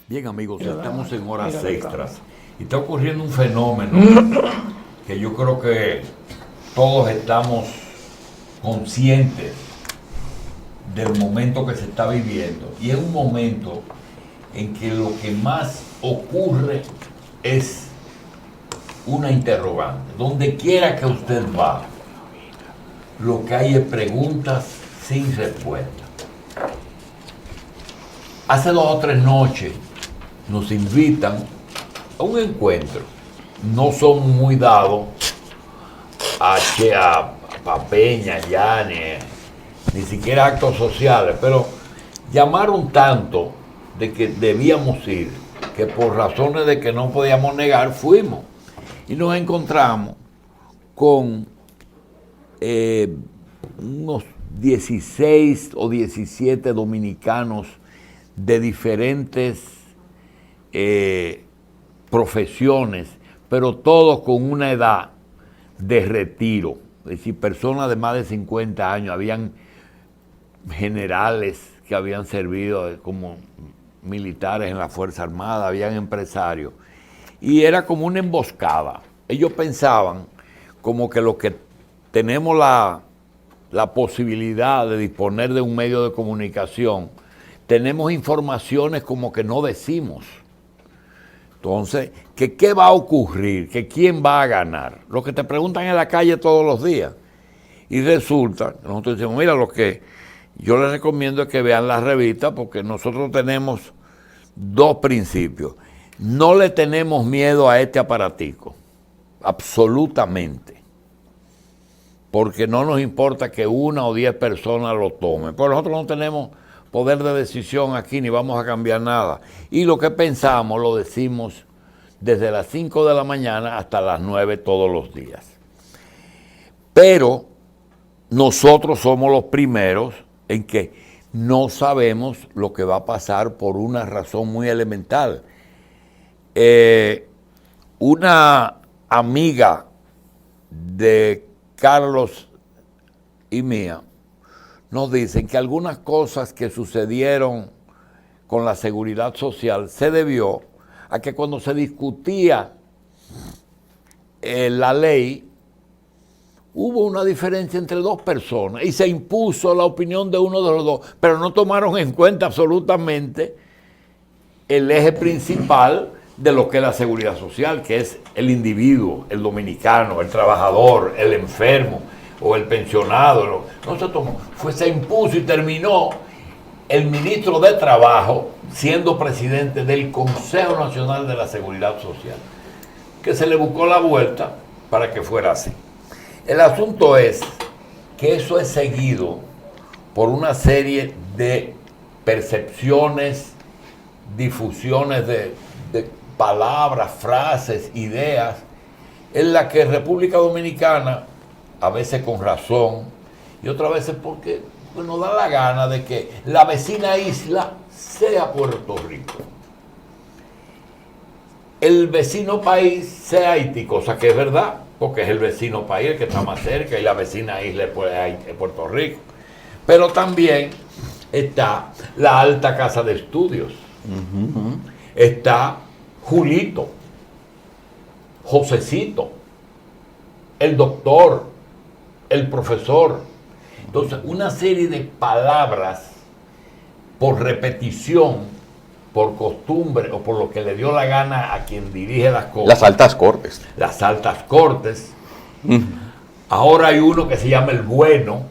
Bien, amigos, estamos en horas extras y está ocurriendo un fenómeno que yo creo que todos estamos conscientes del momento que se está viviendo, y es un momento en que lo que más ocurre es una interrogante. Donde quiera que usted va, lo que hay es preguntas sin respuesta. Hace 2 o 3 noches nos invitan a un encuentro. No son muy dados a Peña, ya, ni siquiera actos sociales, pero llamaron tanto de que debíamos ir, que por razones de que no podíamos negar, fuimos. Y nos encontramos con unos 16 o 17 dominicanos de diferentes profesiones, pero todos con una edad de retiro. Es decir, personas de más de 50 años, habían generales que habían servido como militares en la Fuerza Armada, habían empresarios, y era como una emboscada. Ellos pensaban como que los que tenemos la posibilidad de disponer de un medio de comunicación, tenemos informaciones como que no decimos. Entonces, ¿qué va a ocurrir? ¿Que quién va a ganar? Lo que te preguntan en la calle todos los días. Y resulta, nosotros decimos, mira, lo que yo les recomiendo es que vean la revista, porque nosotros tenemos 2 principios. No le tenemos miedo a este aparatico, absolutamente, porque no nos importa que 1 o 10 personas lo tomen, pero nosotros no tenemos poder de decisión aquí, ni vamos a cambiar nada, y lo que pensamos lo decimos desde las 5 de la mañana hasta las 9 todos los días. Pero nosotros somos los primeros en que no sabemos lo que va a pasar por una razón muy elemental. Una amiga de Carlos y mía nos dicen que algunas cosas que sucedieron con la seguridad social se debió a que cuando se discutía la ley, hubo una diferencia entre 2 personas y se impuso la opinión de uno de los 2, pero no tomaron en cuenta absolutamente el eje principal de lo que es la seguridad social, que es el individuo, el dominicano, el trabajador, el enfermo o el pensionado. No se tomó, se impuso y terminó el ministro de Trabajo siendo presidente del Consejo Nacional de la Seguridad Social, que se le buscó la vuelta para que fuera así. El asunto es que eso es seguido por una serie de percepciones, difusiones de palabras, frases, ideas, en la que República Dominicana, a veces con razón, y otras veces porque nos da la gana de que la vecina isla sea Puerto Rico, el vecino país sea Haití, cosa que es verdad, porque es el vecino país el que está más cerca y la vecina isla es Puerto Rico. Pero también está la Alta Casa de Estudios, está Julito, Josecito, el doctor, el profesor. Entonces, una serie de palabras por repetición, por costumbre o por lo que le dio la gana a quien dirige las cosas. Las altas cortes. Las altas cortes. Ahora hay uno que se llama el bueno,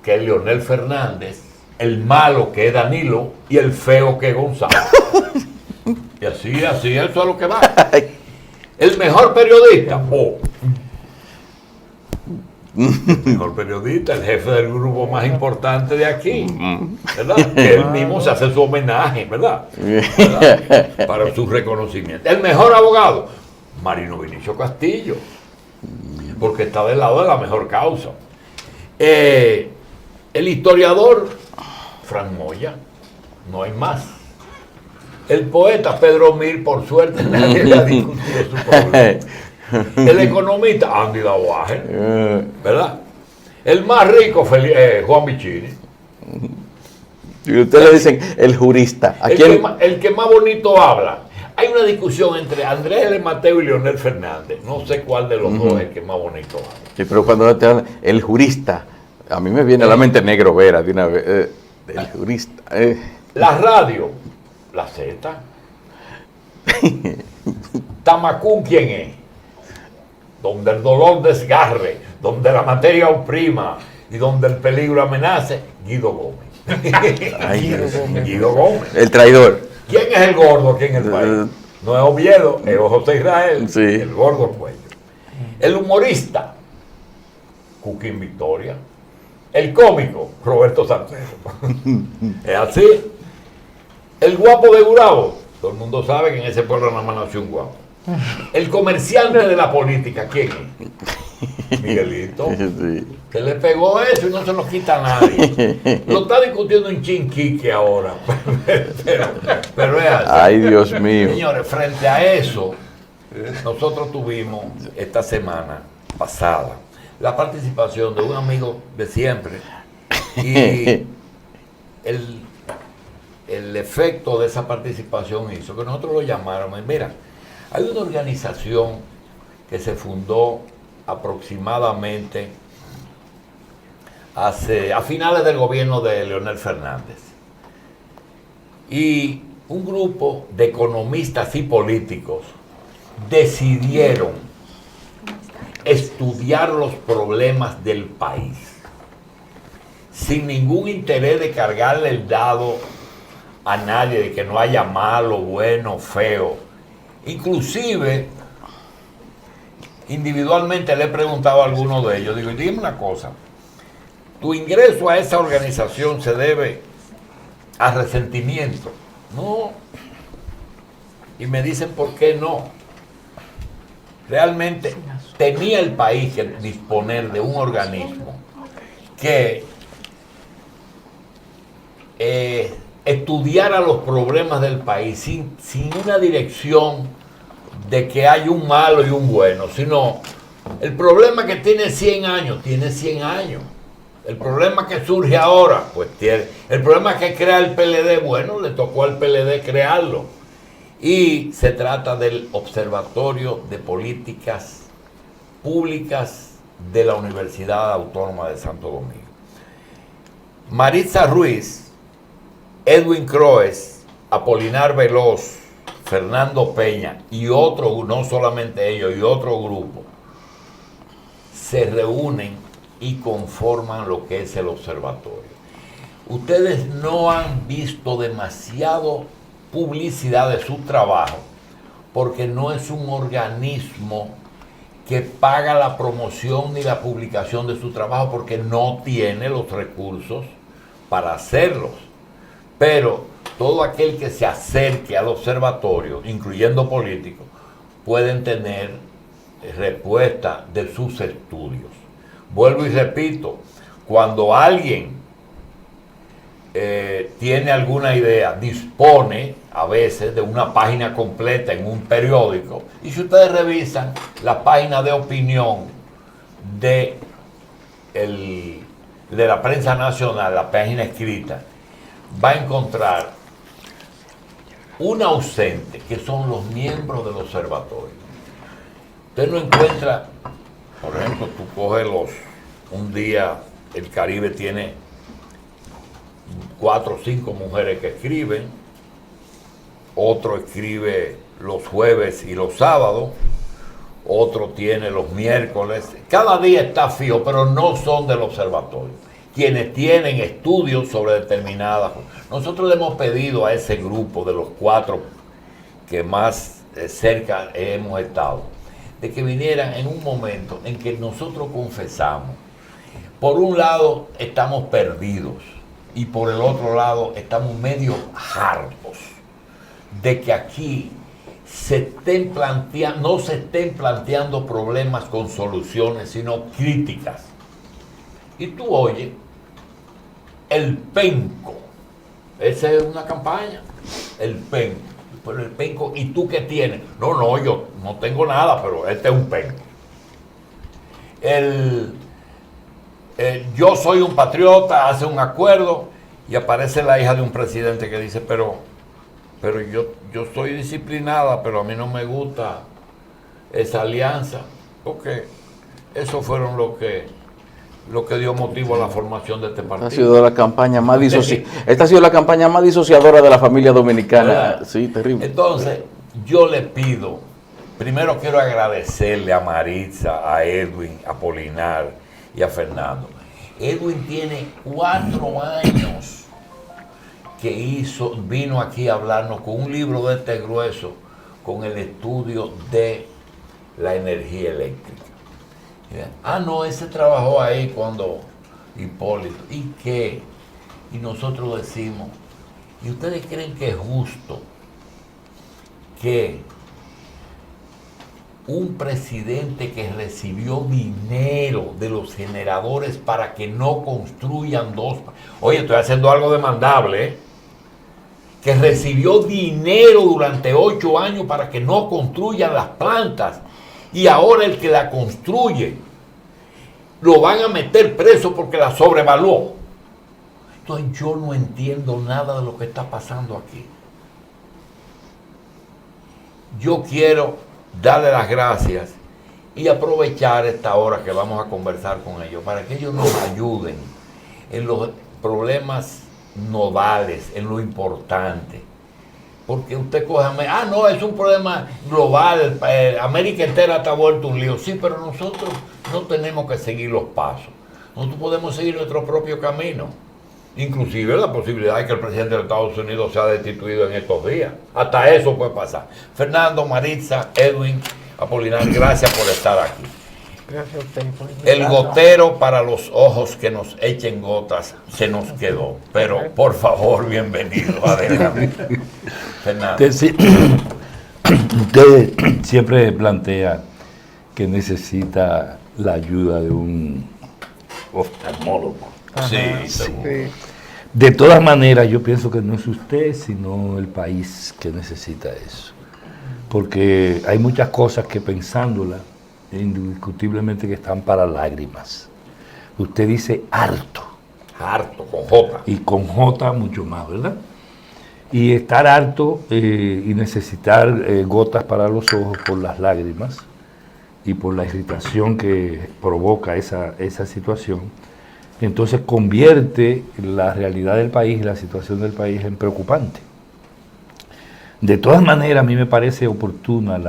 que es Leonel Fernández, el malo, que es Danilo, y el feo, que es Gonzalo. Y así, eso es lo que va. El mejor periodista, el mejor periodista, el jefe del grupo más importante de aquí, ¿verdad? Que él mismo se hace su homenaje, ¿verdad? Para su reconocimiento. El mejor abogado, Marino Vinicio Castillo, porque está del lado de la mejor causa. El historiador, Frank Moya, no hay más. El poeta Pedro Mir, por suerte nadie le ha discutido su problema. El economista Andy Lavaje, ¿verdad? El más rico Juan Bichini. Si ustedes le dicen el jurista, ¿a quién? El que más bonito habla. Hay una discusión entre Andrés L. Mateo y Leonel Fernández. No sé cuál de los dos es el que más bonito habla. Sí, pero cuando te hablan el jurista, a mí me viene a la mente Negro Vera de una vez. El jurista. La radio, la Z. Tamacún, ¿quién es? Donde el dolor desgarre, donde la materia oprima y donde el peligro amenace, Guido Gómez. Ay, Guido Gómez. El traidor. ¿Quién es el gordo aquí en el país? No es Oviedo, es José Israel, Sí. el gordo Cuello. El humorista, Cuquín Victoria. El cómico, Roberto Salcedo. Es así. El guapo de Gurabo, todo el mundo sabe que en ese pueblo nada más nació un guapo. El comerciante de la política, ¿quién es? Miguelito. Sí. Se le pegó eso y no se lo quita a nadie. Lo está discutiendo un chinquique ahora. pero es así. Ay, Dios mío. Señores, frente a eso, nosotros tuvimos esta semana pasada la participación de un amigo de siempre y el efecto de esa participación hizo que nosotros lo llamáramos. Mira, hay una organización que se fundó aproximadamente a finales del gobierno de Leonel Fernández, y un grupo de economistas y políticos decidieron estudiar los problemas del país sin ningún interés de cargarle el dado a nadie, de que no haya malo, bueno, feo. Inclusive individualmente le he preguntado a alguno de ellos, digo, dime una cosa, ¿tu ingreso a esa organización se debe a resentimiento? No. Y me dicen, ¿por qué no? Realmente tenía el país que disponer de un organismo que estudiara los problemas del país sin una dirección de que hay un malo y un bueno, sino el problema que tiene 100 años, tiene 100 años. El problema que surge ahora, pues tiene. El problema que crea el PLD, bueno, le tocó al PLD crearlo. Y se trata del Observatorio de Políticas Públicas de la Universidad Autónoma de Santo Domingo. Maritza Ruiz, Edwin Croes, Apolinar Veloz, Fernando Peña y otro, no solamente ellos, y otro grupo, se reúnen y conforman lo que es el observatorio. Ustedes no han visto demasiado publicidad de su trabajo porque no es un organismo que paga la promoción ni la publicación de su trabajo porque no tiene los recursos para hacerlos. Pero todo aquel que se acerque al observatorio, incluyendo políticos, pueden tener respuesta de sus estudios. Vuelvo y repito, cuando alguien tiene alguna idea, dispone a veces de una página completa en un periódico, y si ustedes revisan la página de opinión de la prensa nacional, la página escrita, va a encontrar un ausente, que son los miembros del observatorio. Usted no encuentra, por ejemplo, tú coges un día el Caribe tiene 4 o 5 mujeres que escriben, otro escribe los jueves y los sábados, otro tiene los miércoles, cada día está fijo, pero no son del observatorio. Quienes tienen estudios sobre determinadas cosas. Nosotros le hemos pedido a ese grupo de los 4 que más cerca hemos estado, de que vinieran en un momento en que nosotros confesamos. Por un lado estamos perdidos y por el otro lado estamos medio hartos de que aquí no se estén planteando problemas con soluciones, sino críticas. Y tú oyes el penco, esa es una campaña, el penco, pero el penco, ¿y tú qué tienes? No, yo no tengo nada, pero este es un penco. Yo soy un patriota, hace un acuerdo y aparece la hija de un presidente que dice, pero yo soy disciplinada, pero a mí no me gusta esa alianza, porque eso fueron lo que dio motivo a la formación de este partido. Esta ha sido la campaña más esta ha sido la campaña más disociadora de la familia dominicana. ¿Verdad? Sí, terrible. Entonces, yo le pido, primero quiero agradecerle a Maritza, a Edwin, a Polinar y a Fernando. Edwin tiene 4 años que vino aquí a hablarnos con un libro de este grueso, con el estudio de la energía eléctrica. No, ese trabajó ahí cuando Hipólito. ¿Y qué? Y nosotros decimos, ¿y ustedes creen que es justo que un presidente que recibió dinero de los generadores para que no construyan oye, estoy haciendo algo demandable, ¿eh? Que recibió dinero durante 8 años para que no construyan las plantas, y ahora el que la construye lo van a meter preso porque la sobrevaluó? Entonces yo no entiendo nada de lo que está pasando aquí. Yo quiero darle las gracias y aprovechar esta hora que vamos a conversar con ellos para que ellos nos ayuden en los problemas nodales, en lo importante. Porque usted coge no, es un problema global, América entera está vuelto un lío. Sí, pero nosotros no tenemos que seguir los pasos. Nosotros podemos seguir nuestro propio camino. Inclusive la posibilidad de que el presidente de Estados Unidos sea destituido en estos días. Hasta eso puede pasar. Fernando, Maritza, Edwin, Apolinar, gracias por estar aquí. Gracias a usted por el gotero para los ojos que nos echen gotas se nos quedó. Pero por favor, bienvenido. Adelante. Fernando. Usted siempre plantea que necesita la ayuda de un oftalmólogo. Sí. De todas maneras, yo pienso que no es usted, sino el país que necesita eso. Porque hay muchas cosas que pensándola, indiscutiblemente que están para lágrimas. Usted dice harto. Harto, con J. Y con J mucho más, ¿verdad? Y estar harto y necesitar gotas para los ojos por las lágrimas y por la irritación que provoca esa situación, entonces convierte la realidad del país, la situación del país en preocupante. De todas maneras, a mí me parece oportuna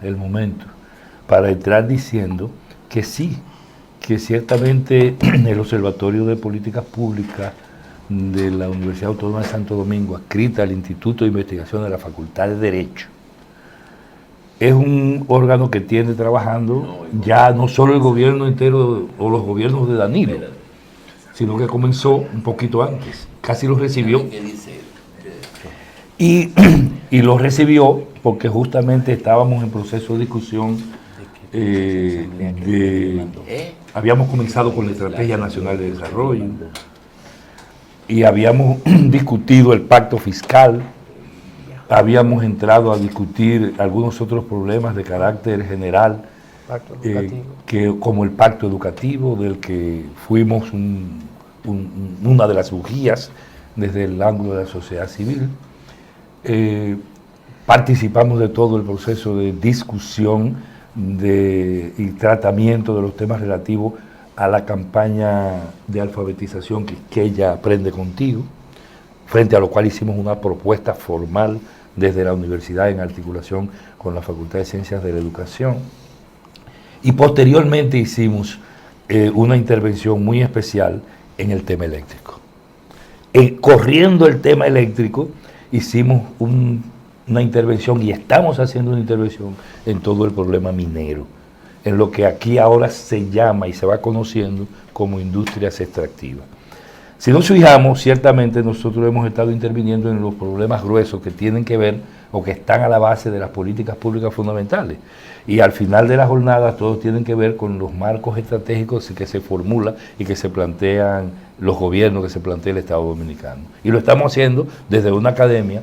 el momento para entrar diciendo que sí, que ciertamente el Observatorio de Políticas Públicas de la Universidad Autónoma de Santo Domingo, adscrita al Instituto de Investigación de la Facultad de Derecho, es un órgano que tiene trabajando ya no solo el gobierno entero o los gobiernos de Danilo, sino que comenzó un poquito antes, casi lo recibió. Y lo recibió porque justamente estábamos en proceso de discusión. Habíamos comenzado con la Estrategia Nacional de Desarrollo y habíamos discutido el pacto fiscal, habíamos entrado a discutir algunos otros problemas de carácter general, como el pacto educativo, del que fuimos una de las bujías desde el ángulo de la sociedad civil. Participamos de todo el proceso de discusión y tratamiento de los temas relativos a la campaña de alfabetización que ella aprende contigo, frente a lo cual hicimos una propuesta formal desde la universidad en articulación con la Facultad de Ciencias de la Educación. Y posteriormente hicimos una intervención muy especial en el tema eléctrico. Corriendo el tema eléctrico, hicimos una intervención y estamos haciendo una intervención en todo el problema minero, en lo que aquí ahora se llama y se va conociendo como industrias extractivas. Si nos fijamos, ciertamente nosotros hemos estado interviniendo en los problemas gruesos que tienen que ver o que están a la base de las políticas públicas fundamentales. Y al final de la jornada todos tienen que ver con los marcos estratégicos que se formulan y que se plantean los gobiernos, que se plantea el Estado Dominicano. Y lo estamos haciendo desde una academia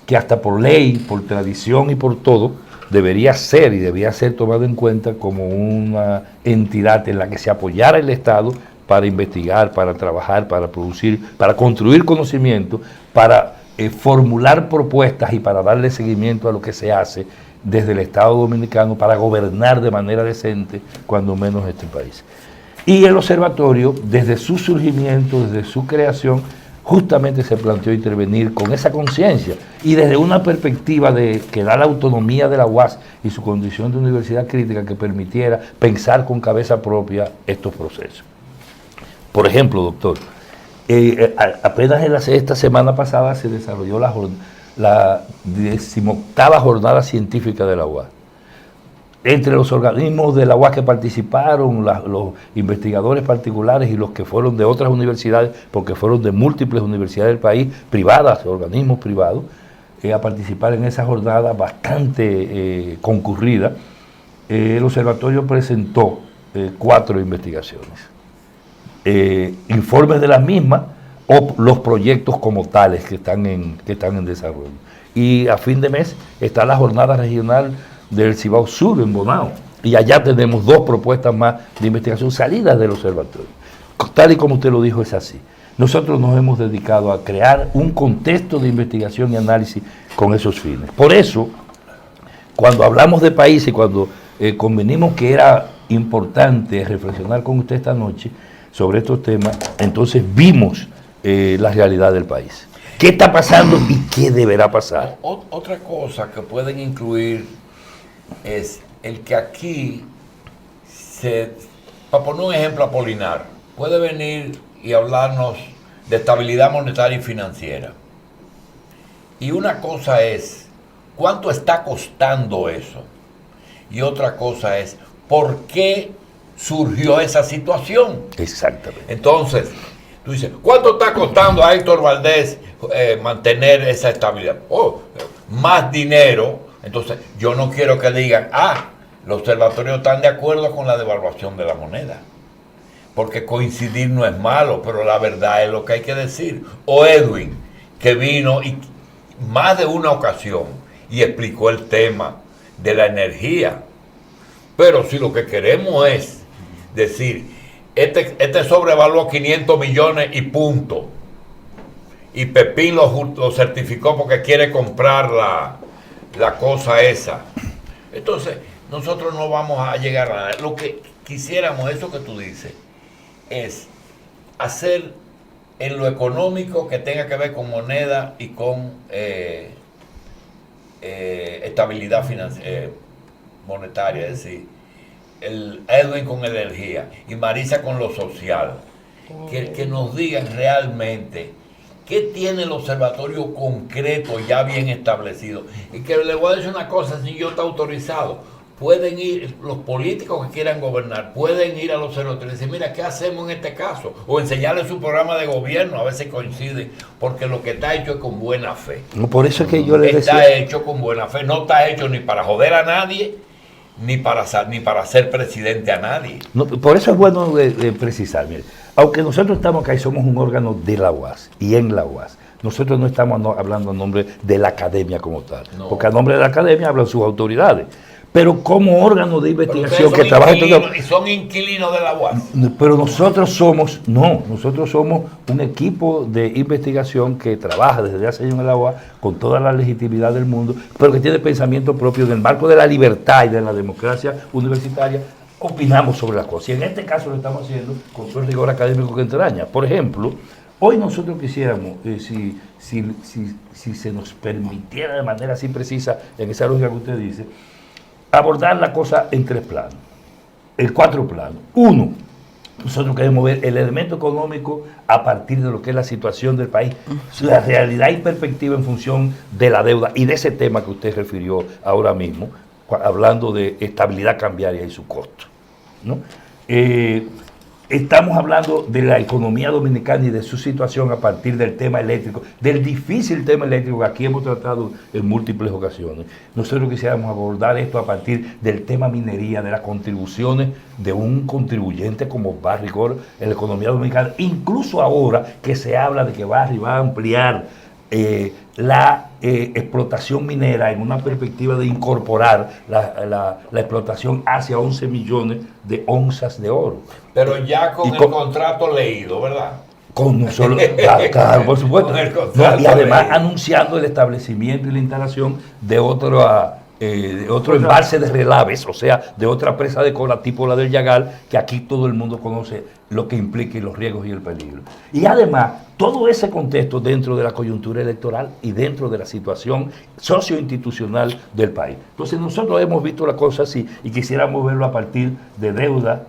que hasta por ley, por tradición y por todo, debería ser y debía ser tomado en cuenta como una entidad en la que se apoyara el Estado para investigar, para trabajar, para producir, para construir conocimiento, para formular propuestas y para darle seguimiento a lo que se hace desde el Estado Dominicano para gobernar de manera decente, cuando menos, este país. Y el observatorio, desde su surgimiento, desde su creación, justamente se planteó intervenir con esa conciencia y desde una perspectiva de que da la autonomía de la UAS y su condición de universidad crítica que permitiera pensar con cabeza propia estos procesos. Por ejemplo, doctor, apenas esta semana pasada se desarrolló la 18ª jornada científica de la UAS. Entre los organismos de la UAS que participaron, los investigadores particulares y los que fueron de otras universidades, porque fueron de múltiples universidades del país, privadas, organismos privados, a participar en esa jornada bastante concurrida, el observatorio presentó 4 investigaciones. Informes de las mismas o los proyectos como tales que están en desarrollo. Y a fin de mes está la jornada regional del Cibao Sur en Bonao, y allá tenemos 2 propuestas más de investigación salidas del observatorio. Tal y como usted lo dijo, es así. Nosotros nos hemos dedicado a crear un contexto de investigación y análisis con esos fines. Por eso, cuando hablamos de país y cuando convenimos que era importante reflexionar con usted esta noche sobre estos temas, entonces vimos la realidad del país. ¿Qué está pasando y qué deberá pasar? Otra cosa que pueden incluir es el que aquí, para poner un ejemplo Apolinar, puede venir y hablarnos de estabilidad monetaria y financiera. Y una cosa es, ¿cuánto está costando eso? Y otra cosa es, ¿por qué surgió esa situación? Exactamente. Entonces, tú dices, ¿cuánto está costando a Héctor Valdés mantener esa estabilidad? Más dinero. Entonces, yo no quiero que digan, los observatorios están de acuerdo con la devaluación de la moneda. Porque coincidir no es malo, pero la verdad es lo que hay que decir. O Edwin, que vino y más de una ocasión y explicó el tema de la energía. Pero si lo que queremos es decir, este sobrevaluó 500 millones y punto. Y Pepín lo certificó porque quiere comprar la cosa esa. Entonces, nosotros no vamos a llegar a nada. Lo que quisiéramos, eso que tú dices, es hacer en lo económico que tenga que ver con moneda y con estabilidad monetaria, es decir, el Edwin con energía y Marisa con lo social. Que nos digan realmente ¿qué tiene el observatorio concreto ya bien establecido? Y que le voy a decir una cosa, si yo está autorizado, pueden ir los políticos que quieran gobernar, pueden ir al observatorio y decir, mira, ¿qué hacemos en este caso? O enseñarle su programa de gobierno, a veces coincide, porque lo que está hecho es con buena fe. No, por eso es que yo le decía... Está hecho con buena fe, no está hecho ni para joder a nadie, ni para hacer presidente a nadie. No, por eso es bueno precisar, mire, aunque nosotros estamos acá y somos un órgano de la UAS y en la UAS, nosotros no estamos hablando a nombre de la academia como tal, porque a nombre de la academia hablan sus autoridades. Pero como órgano de investigación que trabaja... Y son inquilinos de la UAS. Pero nosotros somos un equipo de investigación que trabaja desde hace años en la UAS con toda la legitimidad del mundo, pero que tiene pensamiento propio en el marco de la libertad y de la democracia universitaria. Opinamos sobre las cosas. Y en este caso lo estamos haciendo con todo el rigor académico que entraña. Por ejemplo, hoy nosotros quisiéramos, si se nos permitiera de manera así precisa, en esa lógica que usted dice, abordar la cosa en 3 planos, en 4 planos. 1, nosotros queremos ver el elemento económico a partir de lo que es la situación del país, la realidad y perspectiva en función de la deuda y de ese tema que usted refirió ahora mismo, hablando de estabilidad cambiaria y su costo, ¿no? Estamos hablando de la economía dominicana y de su situación a partir del tema eléctrico, del difícil tema eléctrico que aquí hemos tratado en múltiples ocasiones. Nosotros quisiéramos abordar esto a partir del tema minería, de las contribuciones de un contribuyente como Barry Gore en la economía dominicana, incluso ahora que se habla de que Barry va a ampliar la explotación minera en una perspectiva de incorporar la explotación hacia 11 millones de onzas de oro. Pero ya con el contrato leído, ¿verdad? Con un solo, claro, por supuesto. No, y además anunciando el establecimiento y la instalación de otro embalse de relaves, o sea, de otra presa de cola tipo la del Yagal, que aquí todo el mundo conoce lo que implica y los riesgos y el peligro. Y además, todo ese contexto dentro de la coyuntura electoral y dentro de la situación socioinstitucional del país. Entonces nosotros hemos visto la cosa así y quisiéramos verlo a partir de deuda,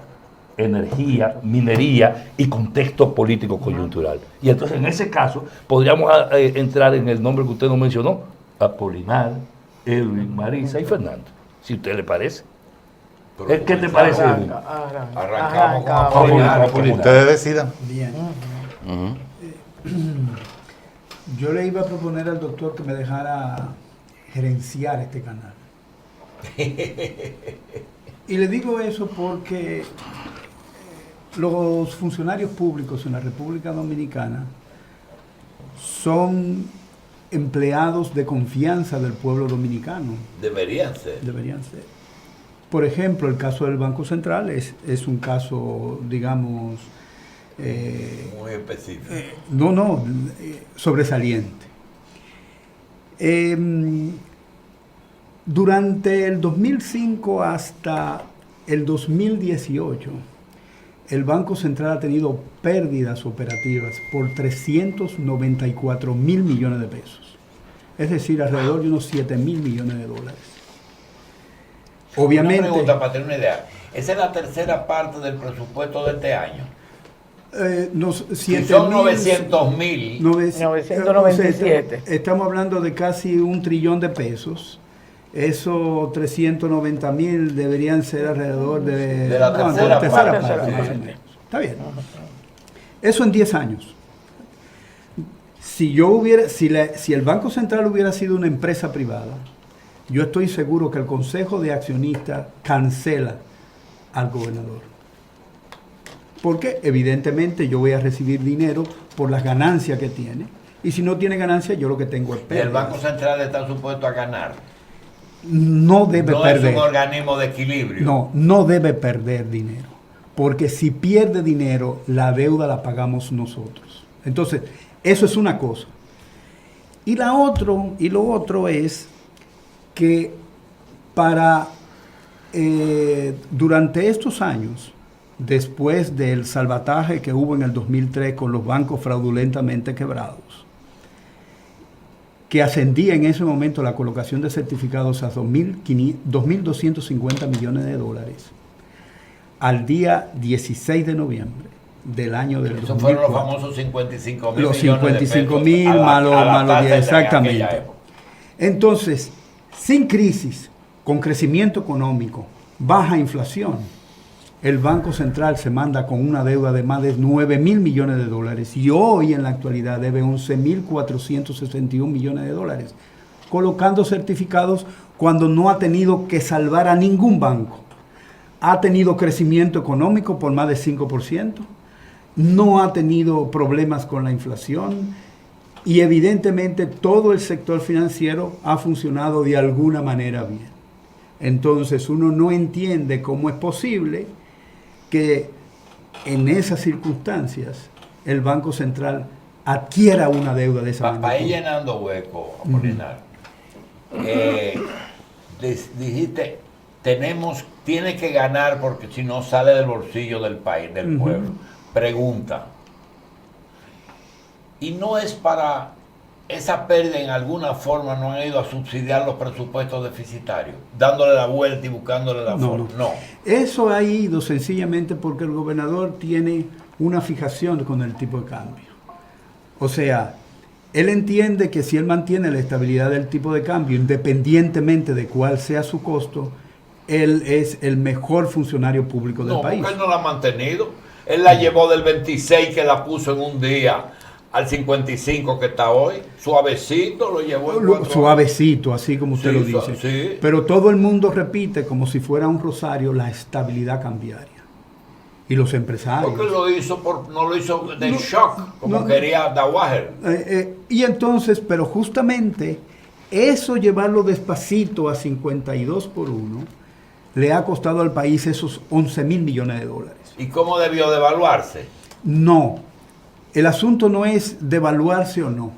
energía, minería y contexto político coyuntural. Y entonces en ese caso podríamos entrar en el nombre que usted nos mencionó, Apolinar, Edwin, Marisa y Fernando, si a usted le parece. ¿Qué te parece, Edwin? Arrancamos con Apolinar. Como ustedes decidan. Bien. Yo le iba a proponer al doctor que me dejara gerenciar este canal. Y le digo eso porque los funcionarios públicos en la República Dominicana son empleados de confianza del pueblo dominicano. Deberían ser. Deberían ser. Por ejemplo, el caso del Banco Central es un caso, digamos... muy específico. Sobresaliente. Durante el 2005 hasta el 2018, el Banco Central ha tenido pérdidas operativas por 394 mil millones de pesos. Es decir, alrededor de unos 7 mil millones de dólares. Obviamente... Una pregunta para tener una idea. ¿Esa es la tercera parte del presupuesto de este año? Si son 900.000. 997. Estamos hablando de casi 1 trillón de pesos. Esos 390.000 deberían ser alrededor de la tercera parte. Más o menos. Está bien. Eso en 10 años. Si el Banco Central hubiera sido una empresa privada, yo estoy seguro que el Consejo de Accionistas cancela al gobernador. Porque evidentemente yo voy a recibir dinero por las ganancias que tiene. Y si no tiene ganancias, yo lo que tengo es pérdida. El Banco Central está supuesto a ganar. No debe perder. No es un organismo de equilibrio. No debe perder dinero. Porque si pierde dinero, la deuda la pagamos nosotros. Entonces, eso es una cosa. Y lo otro es que durante estos años, después del salvataje que hubo en el 2003 con los bancos fraudulentamente quebrados, que ascendía en ese momento la colocación de certificados a 2.250 millones de dólares, al día 16 de noviembre del año del 2004. Esos fueron los famosos 55 mil los millones 55 de mil pesos más los 10, exactamente. época. Entonces, sin crisis, con crecimiento económico, baja inflación, el Banco Central se manda con una deuda de más de 9 mil millones de dólares y hoy en la actualidad debe 11.461 millones de dólares, colocando certificados cuando no ha tenido que salvar a ningún banco. Ha tenido crecimiento económico por más de 5%, no ha tenido problemas con la inflación y evidentemente todo el sector financiero ha funcionado de alguna manera bien. Entonces uno no entiende cómo es posible que en esas circunstancias el Banco Central adquiera una deuda de esa manera. Para ir llenando hueco, Apolinar, dijiste, tiene que ganar porque si no sale del bolsillo del país, del pueblo. Pregunta, ¿y no es para esa pérdida en alguna forma no han ido a subsidiar los presupuestos deficitarios, dándole la vuelta y buscándole la forma? No. Eso ha ido sencillamente porque el gobernador tiene una fijación con el tipo de cambio. O sea, él entiende que si él mantiene la estabilidad del tipo de cambio, independientemente de cuál sea su costo, él es el mejor funcionario público del país. No, porque él no la ha mantenido. Él la llevó del 26 que la puso en un día al 55 que está hoy, suavecito, lo llevó en 4 suavecito, así como usted lo dice. Sí. Pero todo el mundo repite como si fuera un rosario la estabilidad cambiaria. Y los empresarios. Porque no lo hizo de shock, como quería Dawager. Y entonces, pero justamente Eso llevarlo despacito a 52 por 1 le ha costado al país esos 11.000 millones de dólares. ¿Y cómo debió devaluarse? No, el asunto no es devaluarse o no.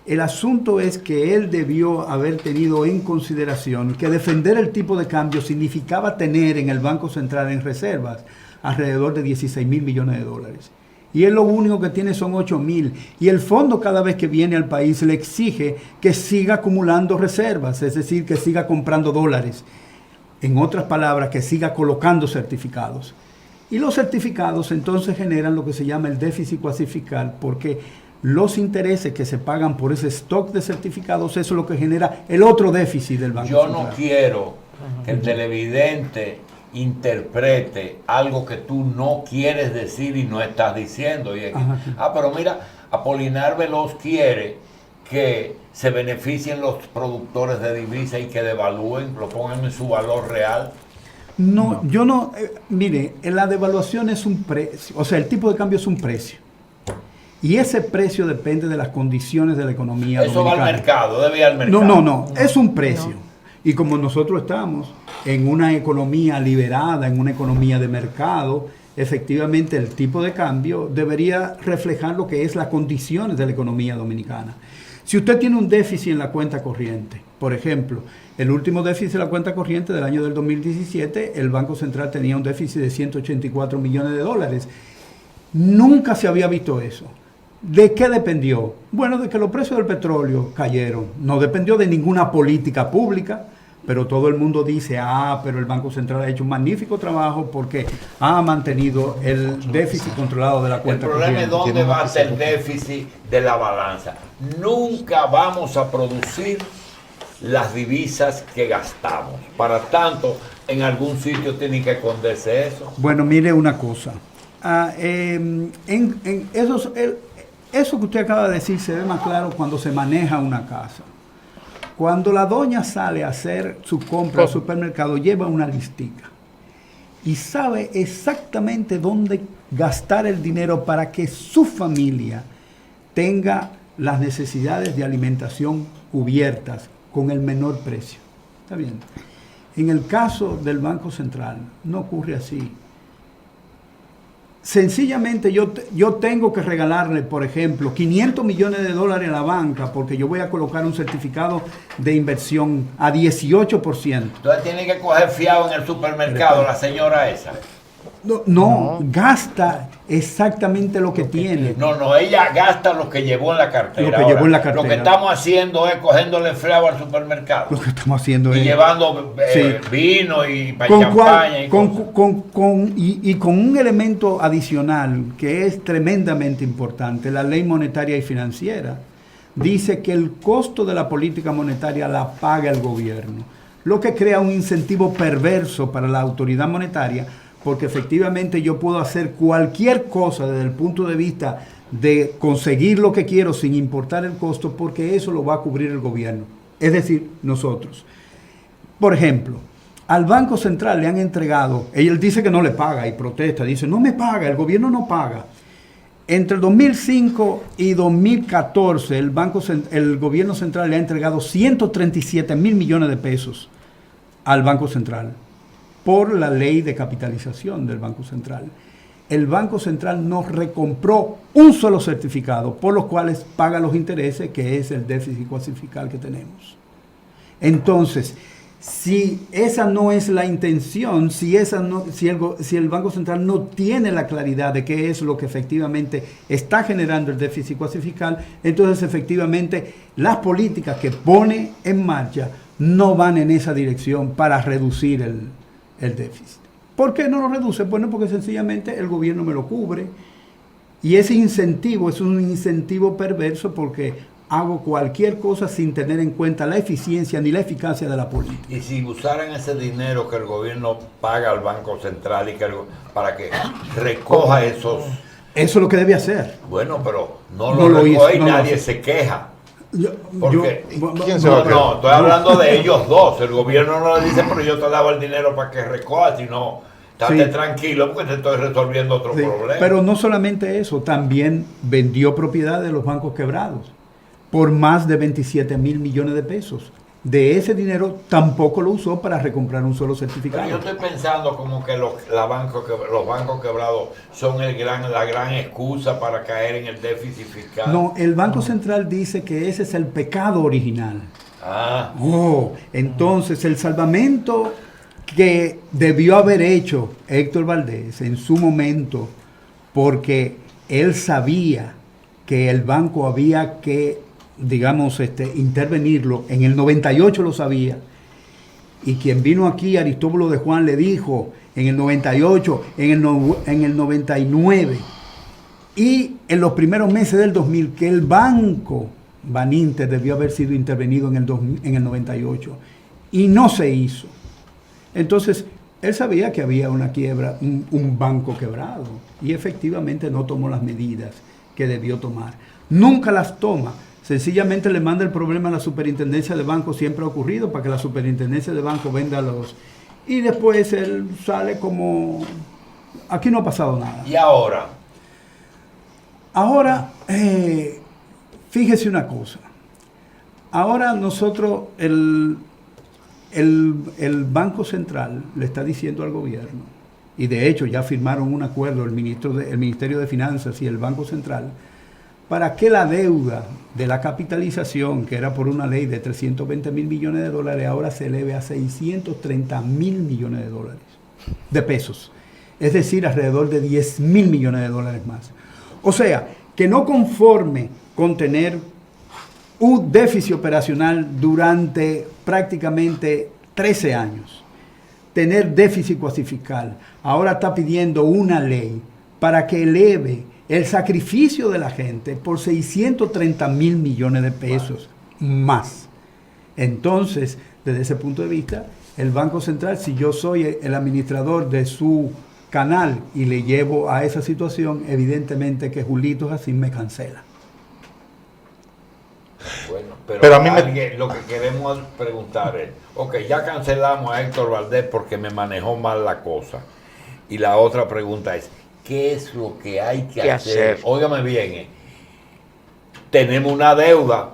El asunto es que él debió haber tenido en consideración que defender el tipo de cambio significaba tener en el Banco Central en reservas alrededor de 16.000 millones de dólares. Y él lo único que tiene son 8.000. Y el fondo cada vez que viene al país le exige que siga acumulando reservas, es decir, que siga comprando dólares. En otras palabras, que siga colocando certificados. Y los certificados entonces generan lo que se llama el déficit cuasi-fiscal, porque los intereses que se pagan por ese stock de certificados, eso es lo que genera el otro déficit del Banco Central. Yo no quiero que el televidente interprete algo que tú no quieres decir y no estás diciendo. Y es que, pero mira, Apolinar Veloz quiere que se beneficien los productores de divisas y que devalúen, lo pongan en su valor real. No, yo no, mire, la devaluación es un precio, o sea, el tipo de cambio es un precio. Y ese precio depende de las condiciones de la economía Eso dominicana. va al mercado, debe ir al mercado. No, es un precio. Y como nosotros estamos en una economía liberada, en una economía de mercado, efectivamente el tipo de cambio debería reflejar lo que es las condiciones de la economía dominicana. Si usted tiene un déficit en la cuenta corriente, por ejemplo, el último déficit de la cuenta corriente del año del 2017, el Banco Central tenía un déficit de 184 millones de dólares. Nunca se había visto eso. ¿De qué dependió? Bueno, de que los precios del petróleo cayeron. No dependió de ninguna política pública, pero todo el mundo dice, pero el Banco Central ha hecho un magnífico trabajo porque ha mantenido el déficit controlado de la cuenta corriente. El problema es dónde va a ser el déficit de la balanza. Nunca vamos a producir las divisas que gastamos. Para tanto, en algún sitio tiene que esconderse eso. Bueno, mire una cosa. Eso que usted acaba de decir se ve más claro cuando se maneja una casa. Cuando la doña sale a hacer su compra al supermercado, lleva una listica y sabe exactamente dónde gastar el dinero para que su familia tenga las necesidades de alimentación cubiertas con el menor precio. ¿Está bien? En el caso del Banco Central no ocurre así. Sencillamente yo tengo que regalarle, por ejemplo, 500 millones de dólares a la banca porque yo voy a colocar un certificado de inversión a 18%. Entonces tiene que coger fiado en el supermercado la señora esa. No, gasta exactamente lo que tiene. No, ella gasta lo que llevó en la cartera. Lo que llevó en la cartera. Lo que estamos haciendo es cogiéndole fiado al supermercado. Lo que estamos haciendo y es llevando vino y champaña y con un elemento adicional que es tremendamente importante. La ley monetaria y financiera dice que el costo de la política monetaria la paga el gobierno, lo que crea un incentivo perverso para la autoridad monetaria, porque efectivamente yo puedo hacer cualquier cosa desde el punto de vista de conseguir lo que quiero sin importar el costo, porque eso lo va a cubrir el gobierno, es decir, nosotros. Por ejemplo, al Banco Central le han entregado, él dice que no le paga y protesta, dice, no me paga, el gobierno no paga. Entre el 2005 y 2014, el gobierno central le ha entregado 137 mil millones de pesos al Banco Central, por la ley de capitalización del Banco Central. El Banco Central no recompró un solo certificado, por los cuales paga los intereses, que es el déficit cuasi-fiscal que tenemos. Entonces, si esa no es la intención, si el Banco Central no tiene la claridad de qué es lo que efectivamente está generando el déficit cuasi-fiscal, entonces efectivamente las políticas que pone en marcha no van en esa dirección para reducir el déficit. ¿Por qué no lo reduce? Bueno, porque sencillamente el gobierno me lo cubre y ese incentivo es un incentivo perverso porque hago cualquier cosa sin tener en cuenta la eficiencia ni la eficacia de la política. Y si usaran ese dinero que el gobierno paga al Banco Central y para que recoja esos... Eso es lo que debe hacer. Bueno, pero no lo recoge y nadie se queja. ¿Quién se va a quedar? No, estoy hablando de ellos dos. El gobierno no le dice, pero yo te daba el dinero para que recojas, sino estate tranquilo porque te estoy resolviendo otro problema. Pero no solamente eso, también vendió propiedades de los bancos quebrados por más de 27 mil millones de pesos. de ese dinero tampoco lo usó para recomprar un solo Pero certificado. yo estoy pensando como que los bancos quebrados son la gran excusa para caer en el déficit fiscal. No, el Banco Central dice que ese es el pecado original. Ah, Entonces el salvamento que debió haber hecho Héctor Valdés en su momento, porque él sabía que el banco había que, digamos, intervenirlo, en el 98 lo sabía, y quien vino aquí, Aristóbulo de Juan, le dijo en el 98, en el 99, y en los primeros meses del 2000, que el banco Baninter debió haber sido intervenido en el 98, y no se hizo. Entonces, él sabía que había una quiebra, un banco quebrado, y efectivamente no tomó las medidas que debió tomar. Nunca las toma. Sencillamente le manda el problema a la superintendencia de banco, siempre ha ocurrido, para que la superintendencia de banco venda los... Y después él sale como... Aquí no ha pasado nada. ¿y ahora? Ahora, fíjese una cosa. Ahora nosotros, el Banco Central le está diciendo al gobierno, y de hecho ya firmaron un acuerdo el Ministerio de Finanzas y el Banco Central, para que la deuda de la capitalización, que era por una ley de 320 mil millones de dólares, ahora se eleve a 630 mil millones de dólares, de pesos. Es decir, alrededor de 10 mil millones de dólares más. O sea, que no conforme con tener un déficit operacional durante prácticamente 13 años, tener déficit cuasi fiscal, ahora está pidiendo una ley para que eleve el sacrificio de la gente por 630 mil millones de pesos más. Entonces, desde ese punto de vista, el Banco Central, si yo soy el administrador de su canal y le llevo a esa situación, evidentemente que Julito Jacín me cancela. Bueno, Pero a mí lo que queremos preguntar es, ok, ya cancelamos a Héctor Valdés porque me manejó mal la cosa. Y la otra pregunta es, ¿qué es lo que hay que hacer? Óigame bien, tenemos una deuda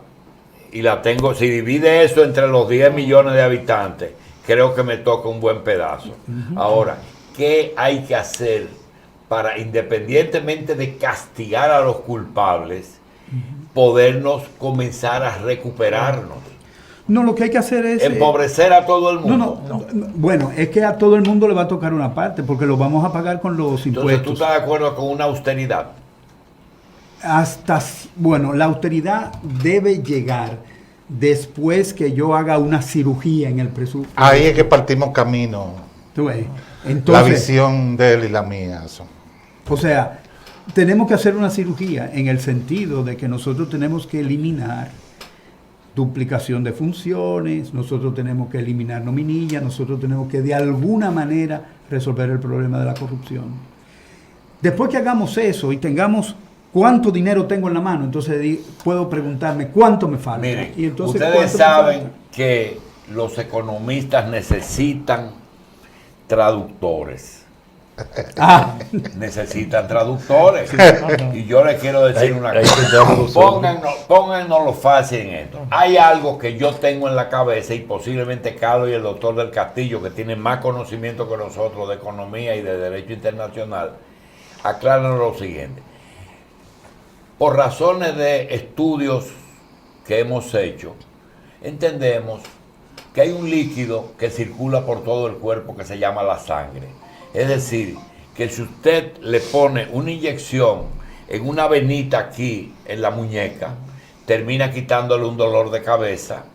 y la tengo, si divide eso entre los 10 millones de habitantes, creo que me toca un buen pedazo. Ahora, ¿qué hay que hacer para, independientemente de castigar a los culpables, podernos comenzar a recuperarnos? No, lo que hay que hacer es... Empobrecer a todo el mundo. No. Bueno, es que a todo el mundo le va a tocar una parte, porque lo vamos a pagar con los Entonces, impuestos. ¿tú estás de acuerdo con una austeridad? Bueno, la austeridad debe llegar después que yo haga una cirugía en el presupuesto. Ahí es que partimos camino. ¿Tú ves? La Entonces, visión de él y la mía. Eso. o sea, tenemos que hacer una cirugía en el sentido de que nosotros tenemos que eliminar duplicación de funciones, nosotros tenemos que eliminar nominillas, nosotros tenemos que de alguna manera resolver el problema de la corrupción. Después que hagamos eso y tengamos cuánto dinero tengo en la mano, entonces puedo preguntarme cuánto me falta. Miren, Y entonces, ustedes ¿cuánto me saben falta? que los economistas necesitan traductores. Necesitan traductores. Y yo les quiero decir una cosa. Póngannos lo fácil en esto. Hay algo que yo tengo en la cabeza y posiblemente Carlos y el doctor del Castillo, que tienen más conocimiento que nosotros de economía y de derecho internacional, aclaran lo siguiente. Por razones de estudios que hemos hecho, entendemos que hay un líquido que circula por todo el cuerpo que se llama la sangre. Es decir, que si usted le pone una inyección en una venita aquí en la muñeca, termina quitándole un dolor de cabeza,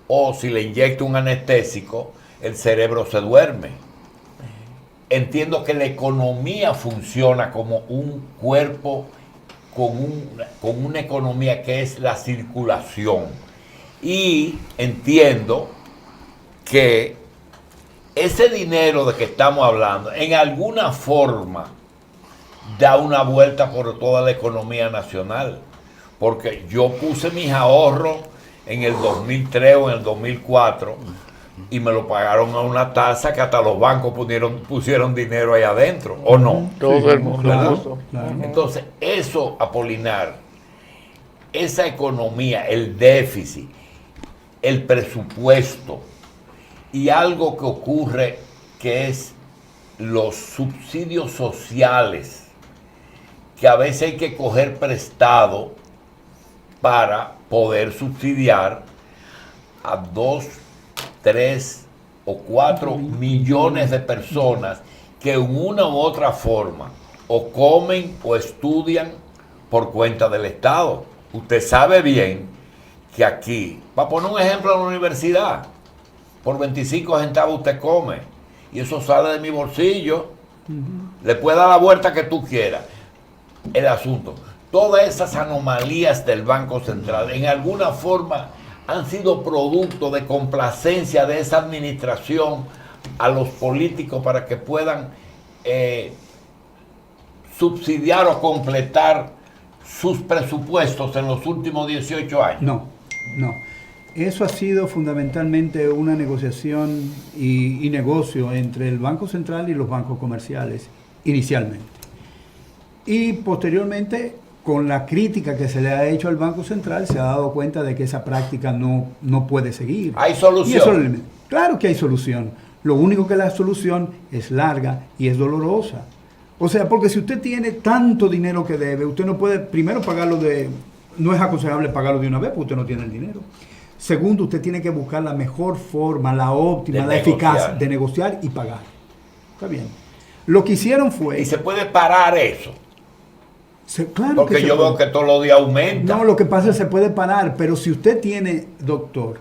o si le inyecta un anestésico, el cerebro se duerme. Entiendo que la economía funciona como un cuerpo con una economía que es la circulación. Y entiendo que ese dinero de que estamos hablando, en alguna forma, da una vuelta por toda la economía nacional. Porque yo puse mis ahorros en el 2003 o en el 2004 y me lo pagaron a una tasa que hasta los bancos pusieron dinero ahí adentro, ¿o no? Todo el mundo ¿verdad? puso. Entonces, eso, Apolinar, esa economía, el déficit, el presupuesto y algo que ocurre que es los subsidios sociales, que a veces hay que coger prestado para poder subsidiar a 2, 3 o 4 millones de personas que en una u otra forma o comen o estudian por cuenta del Estado. Usted sabe bien que aquí, para poner un ejemplo, en la universidad, por 25 centavos usted come y eso sale de mi bolsillo. Le puede dar la vuelta que tú quieras. El asunto, todas esas anomalías del Banco Central en alguna forma han sido producto de complacencia de esa administración a los políticos para que puedan subsidiar o completar sus presupuestos en los últimos 18 años. No. Eso ha sido fundamentalmente una negociación y negocio entre el Banco Central y los bancos comerciales, inicialmente. Y posteriormente, con la crítica que se le ha hecho al Banco Central, se ha dado cuenta de que esa práctica no puede seguir. ¿Hay solución? Claro que hay solución. Lo único que la solución es larga y es dolorosa. O sea, porque si usted tiene tanto dinero que debe, usted no puede, primero, no es aconsejable pagarlo de una vez porque usted no tiene el dinero. Segundo, usted tiene que buscar la mejor forma, la óptima, la eficaz de negociar y pagar. Está bien. Lo que hicieron fue... ¿Y se puede parar eso? Claro, porque yo veo que todos los días aumenta. No, lo que pasa es que se puede parar, pero si usted tiene, doctor,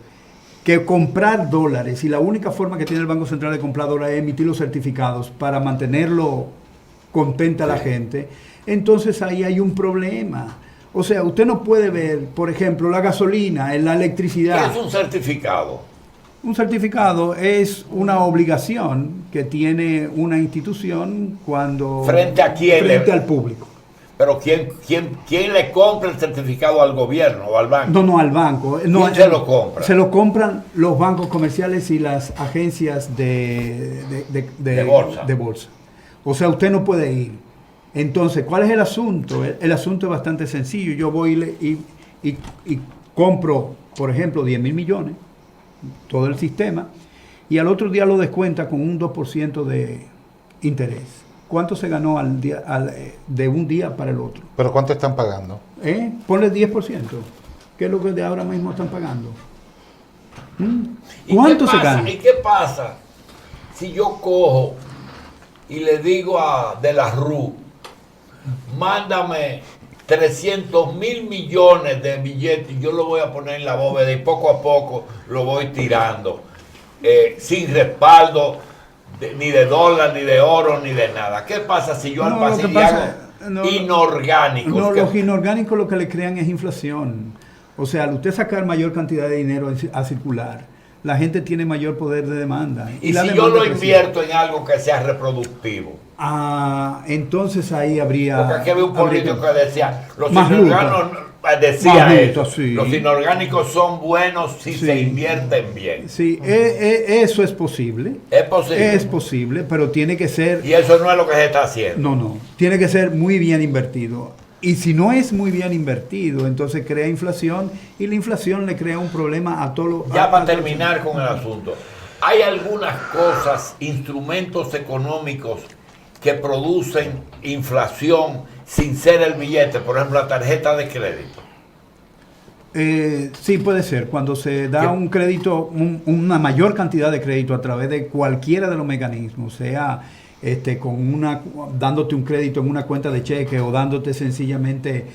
que comprar dólares, y la única forma que tiene el Banco Central de comprar dólares es emitir los certificados para mantenerlo contenta a la gente, entonces ahí hay un problema. O sea, usted no puede ver, por ejemplo, la gasolina, la electricidad. ¿Qué es un certificado? Un certificado es una obligación que tiene una institución cuando... ¿Frente a quién? Frente al público. Pero ¿quién le compra el certificado al gobierno o al banco? No, al banco. ¿Quién se lo compra? Se lo compran los bancos comerciales y las agencias de bolsa. O sea, usted no puede ir. Entonces, ¿cuál es el asunto? El asunto es bastante sencillo. Yo voy y compro, por ejemplo, 10.000 millones, todo el sistema, y al otro día lo descuenta con un 2% de interés. ¿Cuánto se ganó de un día para el otro? ¿Pero cuánto están pagando? Ponle 10%. ¿Qué es lo que de ahora mismo están pagando? ¿Cuánto se gana? ¿Y qué pasa si yo cojo y le digo a De la Rue, mándame 300.000 millones de billetes y yo lo voy a poner en la bóveda y poco a poco lo voy tirando, sin respaldo ni de dólar, ni de oro, ni de nada? ¿Qué pasa si yo al pasillo hago inorgánicos? No, los inorgánicos lo que le crean es inflación. O sea, al usted sacar mayor cantidad de dinero a circular, la gente tiene mayor poder de demanda. Y si yo lo invierto en algo que sea reproductivo. Entonces ahí habría... Porque aquí había un político que decía, los inorgánicos son buenos si se invierten bien. Sí, eso es posible. Es posible. Es posible, pero tiene que ser... Y eso no es lo que se está haciendo. No, tiene que ser muy bien invertido. Y si no es muy bien invertido, entonces crea inflación y la inflación le crea un problema a todos los... Ya para terminar con el asunto, hay algunas cosas, instrumentos económicos que producen inflación sin ser el billete, por ejemplo la tarjeta de crédito. Sí, puede ser. Cuando se da un crédito, una mayor cantidad de crédito a través de cualquiera de los mecanismos, sea dándote un crédito en una cuenta de cheque o dándote sencillamente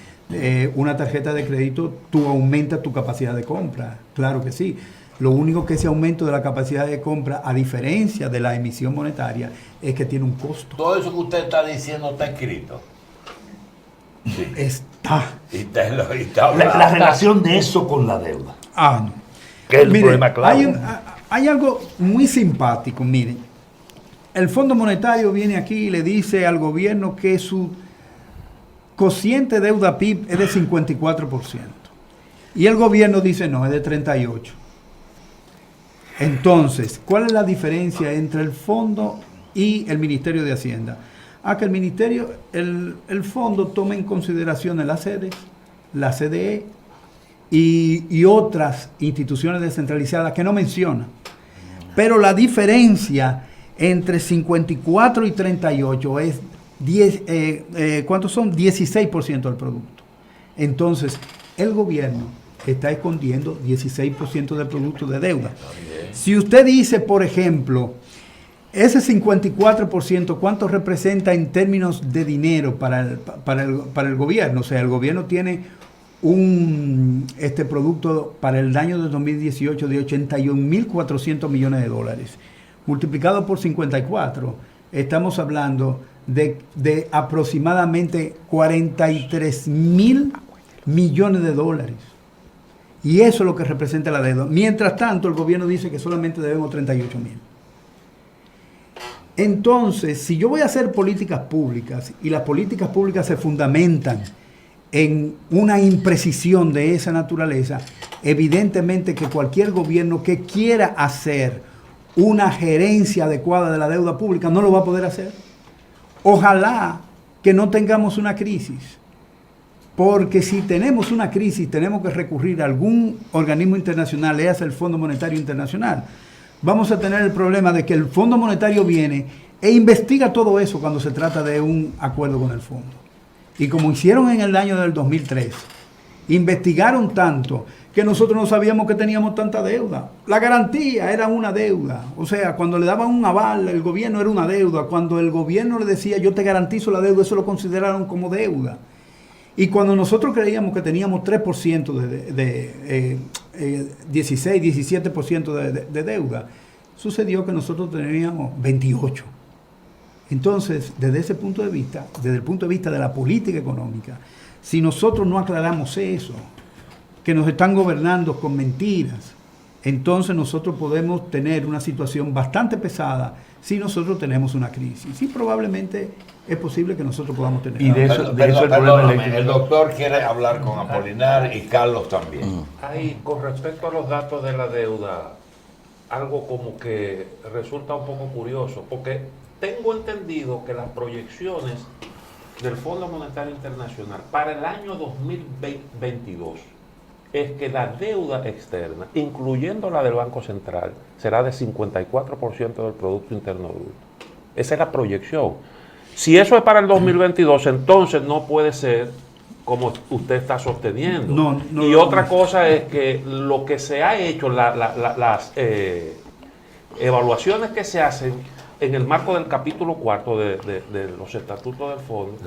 una tarjeta de crédito, tú aumentas tu capacidad de compra. Claro que sí. Lo único que ese aumento de la capacidad de compra, a diferencia de la emisión monetaria, es que tiene un costo. Todo eso que usted está diciendo está escrito. Sí. Está. La relación de eso con la deuda. No. Que es el problema clave. Hay algo muy simpático, miren. El Fondo Monetario viene aquí y le dice al gobierno que su cociente deuda PIB es de 54%. Y el gobierno dice no, es de 38%. Entonces, ¿cuál es la diferencia entre el fondo y el Ministerio de Hacienda? Que el Ministerio, el fondo toma en consideración las sedes, la CDE y otras instituciones descentralizadas que no menciona. Pero la diferencia entre 54 y 38 es 10, ¿cuántos son? 16% del producto. Entonces, el gobierno está escondiendo 16% del producto de deuda. Si usted dice, por ejemplo, ese 54%, ¿cuánto representa en términos de dinero para el gobierno? O sea, el gobierno tiene un producto para el año de 2018 de 81.400 millones de dólares. Multiplicado por 54, estamos hablando de aproximadamente 43.000 millones de dólares. Y eso es lo que representa la deuda. Mientras tanto, el gobierno dice que solamente debemos 38.000. Entonces, si yo voy a hacer políticas públicas y las políticas públicas se fundamentan en una imprecisión de esa naturaleza, evidentemente que cualquier gobierno que quiera hacer una gerencia adecuada de la deuda pública no lo va a poder hacer. Ojalá que no tengamos una crisis, porque si tenemos una crisis tenemos que recurrir a algún organismo internacional, léase el Fondo Monetario Internacional. Vamos a tener el problema de que el Fondo Monetario viene e investiga todo eso cuando se trata de un acuerdo con el fondo. Y como hicieron en el año del 2003, investigaron tanto que nosotros no sabíamos que teníamos tanta deuda. La garantía era una deuda. O sea, cuando le daban un aval, el gobierno era una deuda. Cuando el gobierno le decía, yo te garantizo la deuda, eso lo consideraron como deuda. Y cuando nosotros creíamos que teníamos 3% de 16, 17% de deuda, sucedió que nosotros teníamos 28%. Entonces, desde ese punto de vista, desde el punto de vista de la política económica, si nosotros no aclaramos eso, que nos están gobernando con mentiras, entonces nosotros podemos tener una situación bastante pesada si nosotros tenemos una crisis. Y probablemente es posible que nosotros podamos tener. Y de eso, de eso el problema eléctrico. El doctor quiere hablar con Apolinar y Carlos también. Ahí, con respecto a los datos de la deuda, algo como que resulta un poco curioso, porque tengo entendido que las proyecciones del Fondo Monetario Internacional para el año 2022 es que la deuda externa, incluyendo la del Banco Central, será de 54% del Producto Interno Bruto. Esa es la proyección. Si eso es para el 2022, entonces no puede ser como usted está sosteniendo. Y otra cosa es que lo que se ha hecho, las evaluaciones que se hacen en el marco del capítulo 4 de los estatutos del fondo,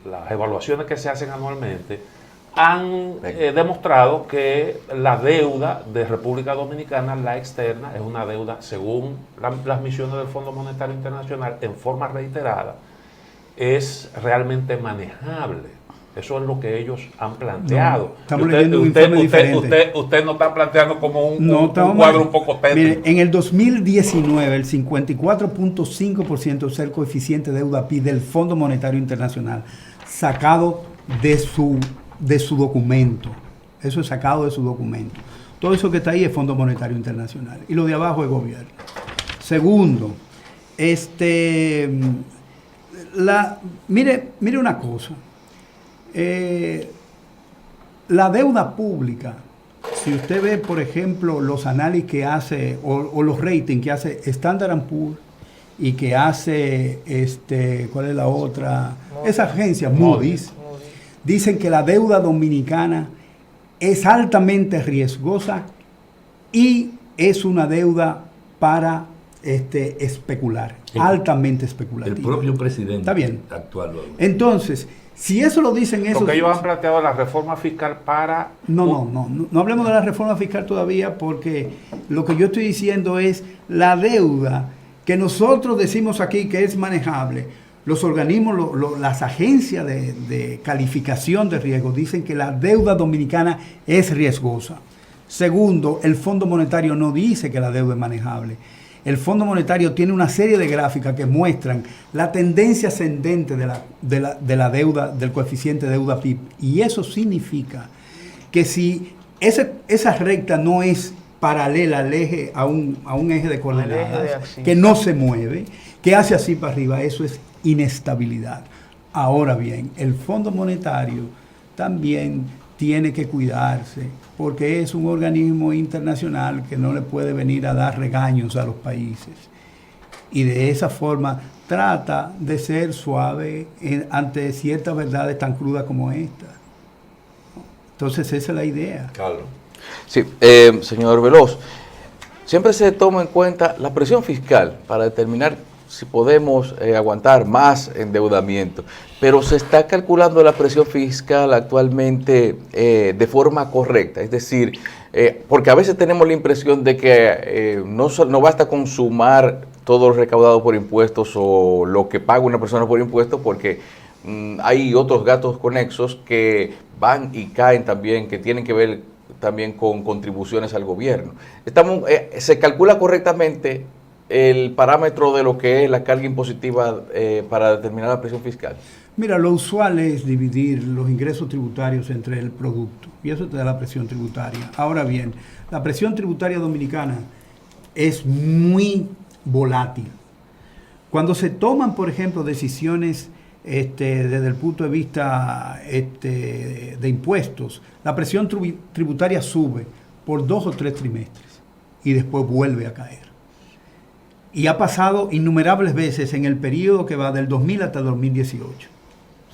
las evaluaciones que se hacen anualmente, han demostrado que la deuda de República Dominicana, la externa, es una deuda, según las misiones del Fondo Monetario Internacional, en forma reiterada, es realmente manejable. Eso es lo que ellos han planteado. No, estamos leyendo un informe diferente. Usted no está planteando como un cuadro un poco técnico. Mire, en el 2019, el 54.5% es el coeficiente de deuda PIB del Fondo Monetario Internacional, sacado de su documento. Eso es sacado de su documento. Todo eso que está ahí es Fondo Monetario Internacional. Y lo de abajo es gobierno. Segundo, mire una cosa. La deuda pública, si usted ve, por ejemplo, los análisis que hace o los ratings que hace Standard & Poor's y que hace, ¿cuál es la otra? Esa agencia, Moody's, dicen que la deuda dominicana es altamente riesgosa y es una deuda para especular, altamente especulativa. El propio presidente ¿Está bien? Actual. Entonces, si eso lo dicen esos... Porque ellos han planteado la reforma fiscal para... No hablemos de la reforma fiscal todavía, porque lo que yo estoy diciendo es la deuda que nosotros decimos aquí que es manejable. Los organismos, las agencias de calificación de riesgo dicen que la deuda dominicana es riesgosa. Segundo, el Fondo Monetario no dice que la deuda es manejable. El Fondo Monetario tiene una serie de gráficas que muestran la tendencia ascendente de la deuda, del coeficiente de deuda PIB. Y eso significa que si esa recta no es paralela al eje, a un eje de coordenadas, que no se mueve, que hace así para arriba, eso es inestabilidad. Ahora bien, el Fondo Monetario también tiene que cuidarse, porque es un organismo internacional que no le puede venir a dar regaños a los países. Y de esa forma trata de ser suave ante ciertas verdades tan crudas como esta. Entonces esa es la idea. Carlos. Sí, señor Veloz, siempre se toma en cuenta la presión fiscal para determinar si podemos aguantar más endeudamiento, pero se está calculando la presión fiscal actualmente de forma correcta, es decir, porque a veces tenemos la impresión de que no basta con sumar todo lo recaudado por impuestos o lo que paga una persona por impuestos, porque hay otros gastos conexos que van y caen también, que tienen que ver también con contribuciones al gobierno. ¿Se calcula correctamente el parámetro de lo que es la carga impositiva para determinar la presión fiscal? Mira, lo usual es dividir los ingresos tributarios entre el producto, y eso te da la presión tributaria. Ahora bien, la presión tributaria dominicana es muy volátil. Cuando se toman, por ejemplo, decisiones desde el punto de vista de impuestos, la presión tributaria sube por 2 o 3 trimestres y después vuelve a caer. Y ha pasado innumerables veces en el periodo que va del 2000 hasta 2018.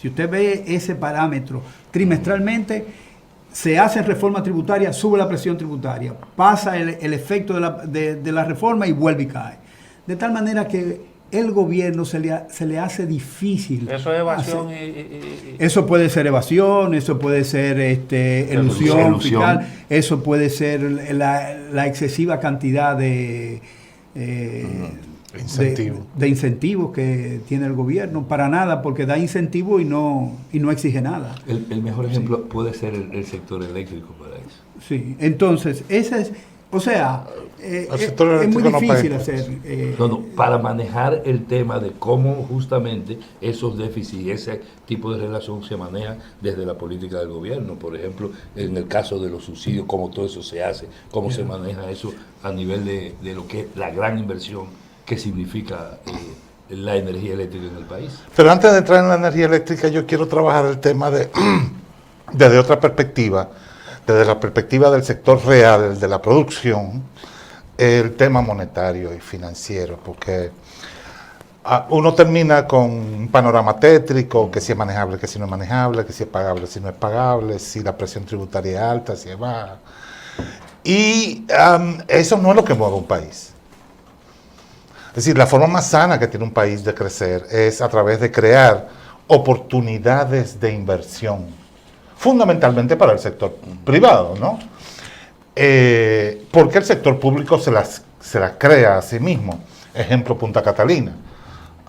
Si usted ve ese parámetro trimestralmente, se hace reforma tributaria, sube la presión tributaria, pasa el efecto de la reforma y vuelve y cae. De tal manera que el gobierno se le hace difícil. Eso es evasión Eso puede ser evasión, eso puede ser elusión fiscal, eso puede ser la excesiva cantidad de incentivos que tiene el gobierno. Para nada, porque da incentivo y no exige nada. El mejor ejemplo puede ser el sector eléctrico para eso. Sí, entonces, ese es... O sea, es muy difícil hacer... para manejar el tema de cómo justamente esos déficits y ese tipo de relación se maneja desde la política del gobierno. Por ejemplo, en el caso de los subsidios, cómo todo eso se hace, cómo se maneja eso a nivel de lo que es la gran inversión que significa la energía eléctrica en el país. Pero antes de entrar en la energía eléctrica, yo quiero trabajar el tema desde otra perspectiva, desde la perspectiva del sector real, de la producción, el tema monetario y financiero, porque uno termina con un panorama tétrico, que si es manejable, que si no es manejable, que si es pagable, si no es pagable, si la presión tributaria es alta, si es baja. Y eso no es lo que mueve un país. Es decir, la forma más sana que tiene un país de crecer es a través de crear oportunidades de inversión, fundamentalmente para el sector privado, ¿no? Porque el sector público se las crea a sí mismo. Ejemplo, Punta Catalina.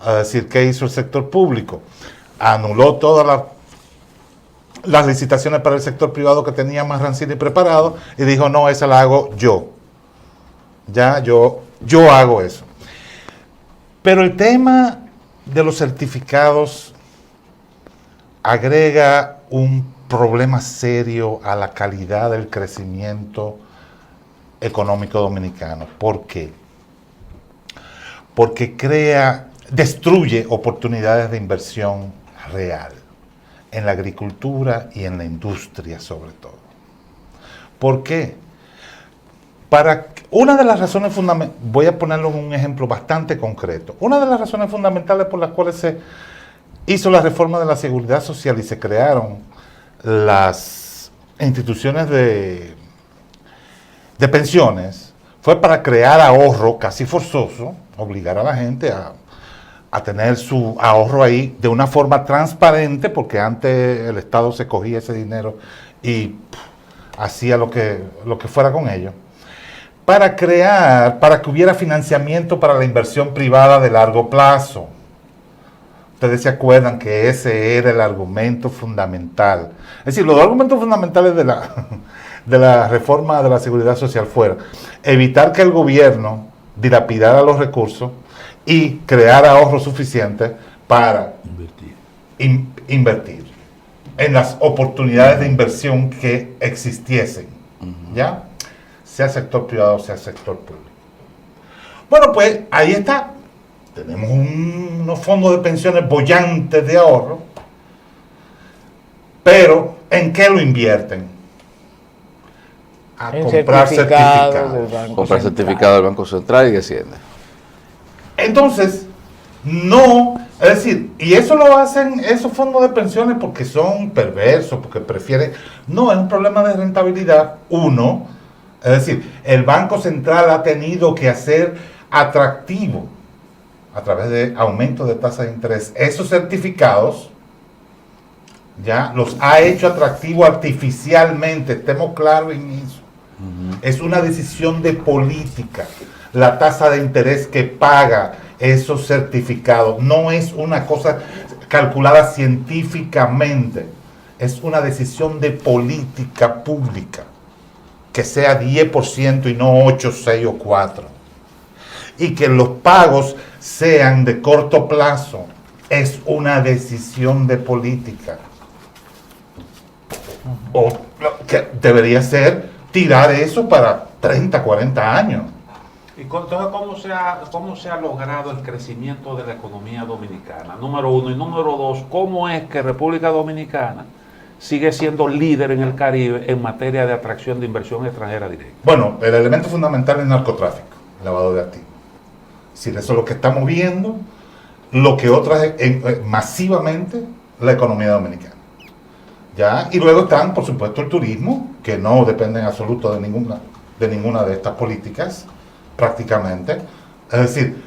Es decir, ¿qué hizo el sector público? Anuló todas las licitaciones para el sector privado que tenía más Rancini preparado y dijo, no, esa la hago yo. Yo hago eso. Pero el tema de los certificados agrega un problema serio a la calidad del crecimiento económico dominicano. ¿Por qué? Porque destruye oportunidades de inversión real en la agricultura y en la industria sobre todo. ¿Por qué? Una de las razones fundamentales, voy a ponerlo en un ejemplo bastante concreto, una de las razones fundamentales por las cuales se hizo la reforma de la seguridad social y se crearon las instituciones de pensiones fue para crear ahorro casi forzoso, obligar a la gente a tener su ahorro ahí de una forma transparente, porque antes el Estado se cogía ese dinero y hacía lo que fuera con ello, para que hubiera financiamiento para la inversión privada de largo plazo. Ustedes se acuerdan que ese era el argumento fundamental. Es decir, los argumentos fundamentales de la reforma de la seguridad social fueron evitar que el gobierno dilapidara los recursos y crear ahorros suficientes para invertir en las oportunidades de inversión que existiesen, ¿ya? Sea sector privado, sea sector público. Bueno, pues ahí está. Tenemos unos fondos de pensiones bollantes de ahorro, pero ¿En qué lo invierten? A En comprar certificados del certificados. Banco Comprar Central. certificado del Banco Central y de Hacienda. Entonces, no, es decir, y eso lo hacen esos fondos de pensiones porque son perversos, porque prefieren, no, es un problema de rentabilidad, uno, es decir, el Banco Central ha tenido que hacer atractivo, a través de aumento de tasa de interés, esos certificados, ya los ha hecho atractivo artificialmente, estemos claros en eso. Es una decisión de política. La tasa de interés que paga esos certificados no es una cosa calculada científicamente, es una decisión de política pública, que sea 10% y no 8, 6 o 4. Y que los pagos sean de corto plazo, es una decisión de política. O que debería ser tirar eso para 30, 40 años. Y entonces, ¿cómo se ha logrado el crecimiento de la economía dominicana? Número uno. Y número dos, ¿cómo es que República Dominicana sigue siendo líder en el Caribe en materia de atracción de inversión extranjera directa? Bueno, el elemento fundamental es el narcotráfico, el lavado de activos. Es decir, eso es lo que está moviendo lo que otras masivamente la economía dominicana. ¿Ya? Y luego están, por supuesto, el turismo, que no depende en absoluto de ninguna de estas políticas, prácticamente. Es decir,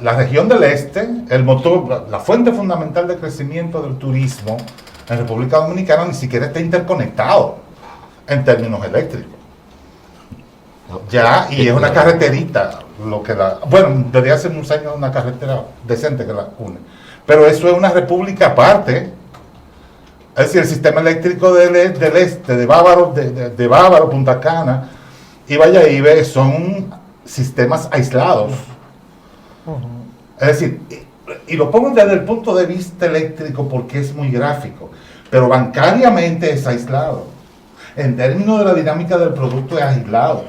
la región del este, el motor, la fuente fundamental de crecimiento del turismo en República Dominicana ni siquiera está interconectado en términos eléctricos. Ya, y es una carreterita, bueno, debería ser unos años una carretera decente que la une. Pero eso es una república aparte. Es decir, el sistema eléctrico del este, de Bávaro, Punta Cana y Valladolid son sistemas aislados. Es decir, y lo pongo desde el punto de vista eléctrico porque es muy gráfico, pero bancariamente es aislado. En términos de la dinámica del producto es aislado,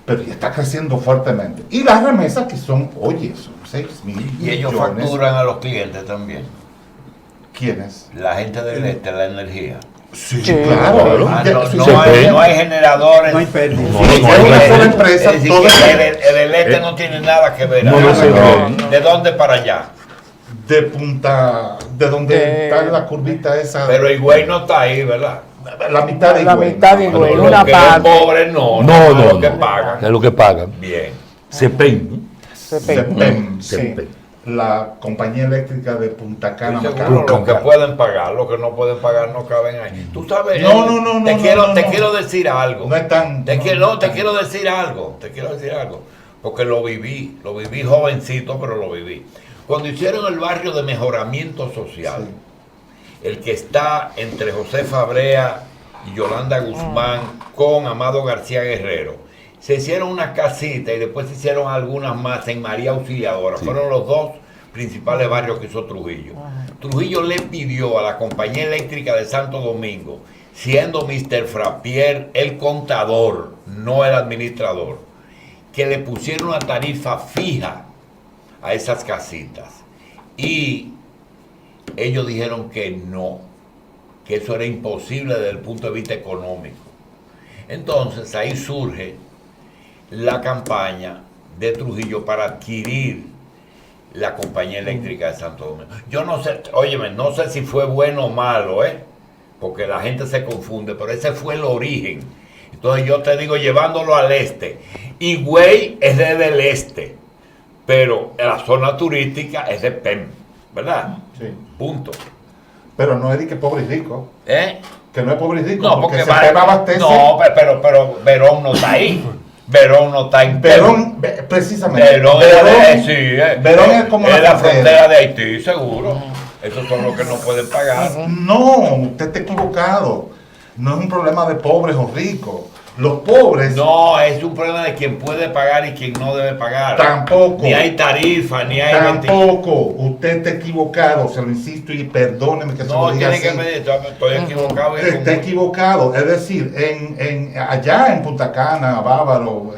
pero ya está creciendo fuertemente. Y las remesas que son, oye, son 6.000 Y ellos millones. facturan a los clientes también. ¿Quiénes? La gente del este, la energía. Sí, Sí. claro. Ah, Ya, no, sí, no se hay, ve. no hay generadores. No hay pérdida. Es una sola empresa. Es decir, todo que el este no tiene nada que ver. No, no se ve. ¿De dónde para allá? de punta, de donde está la curvita esa. Pero Higüey no está ahí, ¿verdad? La mitad de La Higüey. mitad de Higüey, Los una que parte. son pobres no, No, no, los que no. pagan. Es lo que pagan. Bien. CEPEN. CEPEM, Sí. CEPEN. la compañía eléctrica de Punta Cana. Estoy Macao. seguro, los que pueden pagar, los que no pueden pagar no caben ahí. Tú sabes, No, te no. quiero decir algo. No es tan- Te no, quiero no. decir algo, porque lo viví jovencito, pero lo viví. Cuando hicieron el barrio de mejoramiento social, el que está entre José Fabrea y Yolanda Guzmán con Amado García Guerrero, se hicieron una casita y después se hicieron algunas más en María Auxiliadora. Fueron los dos principales barrios que hizo Trujillo. Trujillo le pidió a la compañía eléctrica de Santo Domingo, siendo Mr. Frappier el contador, no el administrador, que le pusieron una tarifa fija a esas casitas. Y ellos dijeron que no, que eso era imposible desde el punto de vista económico. Entonces ahí surge la campaña de Trujillo para adquirir la compañía eléctrica de Santo Domingo. Yo no sé, óyeme, no sé si fue bueno o malo, porque la gente se confunde, pero ese fue el origen. Entonces yo te digo, llevándolo al este, Higüey es desde el este, pero la zona turística es de PEM, ¿verdad? Sí. Punto. Pero no es de que pobre y rico. Que no es pobre y rico. No, porque CEPEM abastece. no, pero Verón no está ahí. Verón no está en Verón, precisamente. Verón Verón es como es la la frontera de Haití, seguro. Esos son los que no pueden pagar. No, usted está equivocado. No es un problema de pobres o ricos. Los pobres No, es un problema de quien puede pagar y quien no debe pagar. tampoco. Ni hay tarifa, ni hay... Tampoco. Usted está equivocado, se lo insisto y perdóneme que se lo No, diga tiene que así. medir, estoy equivocado. Está equivocado, es decir, allá en Punta Cana, Bávaro,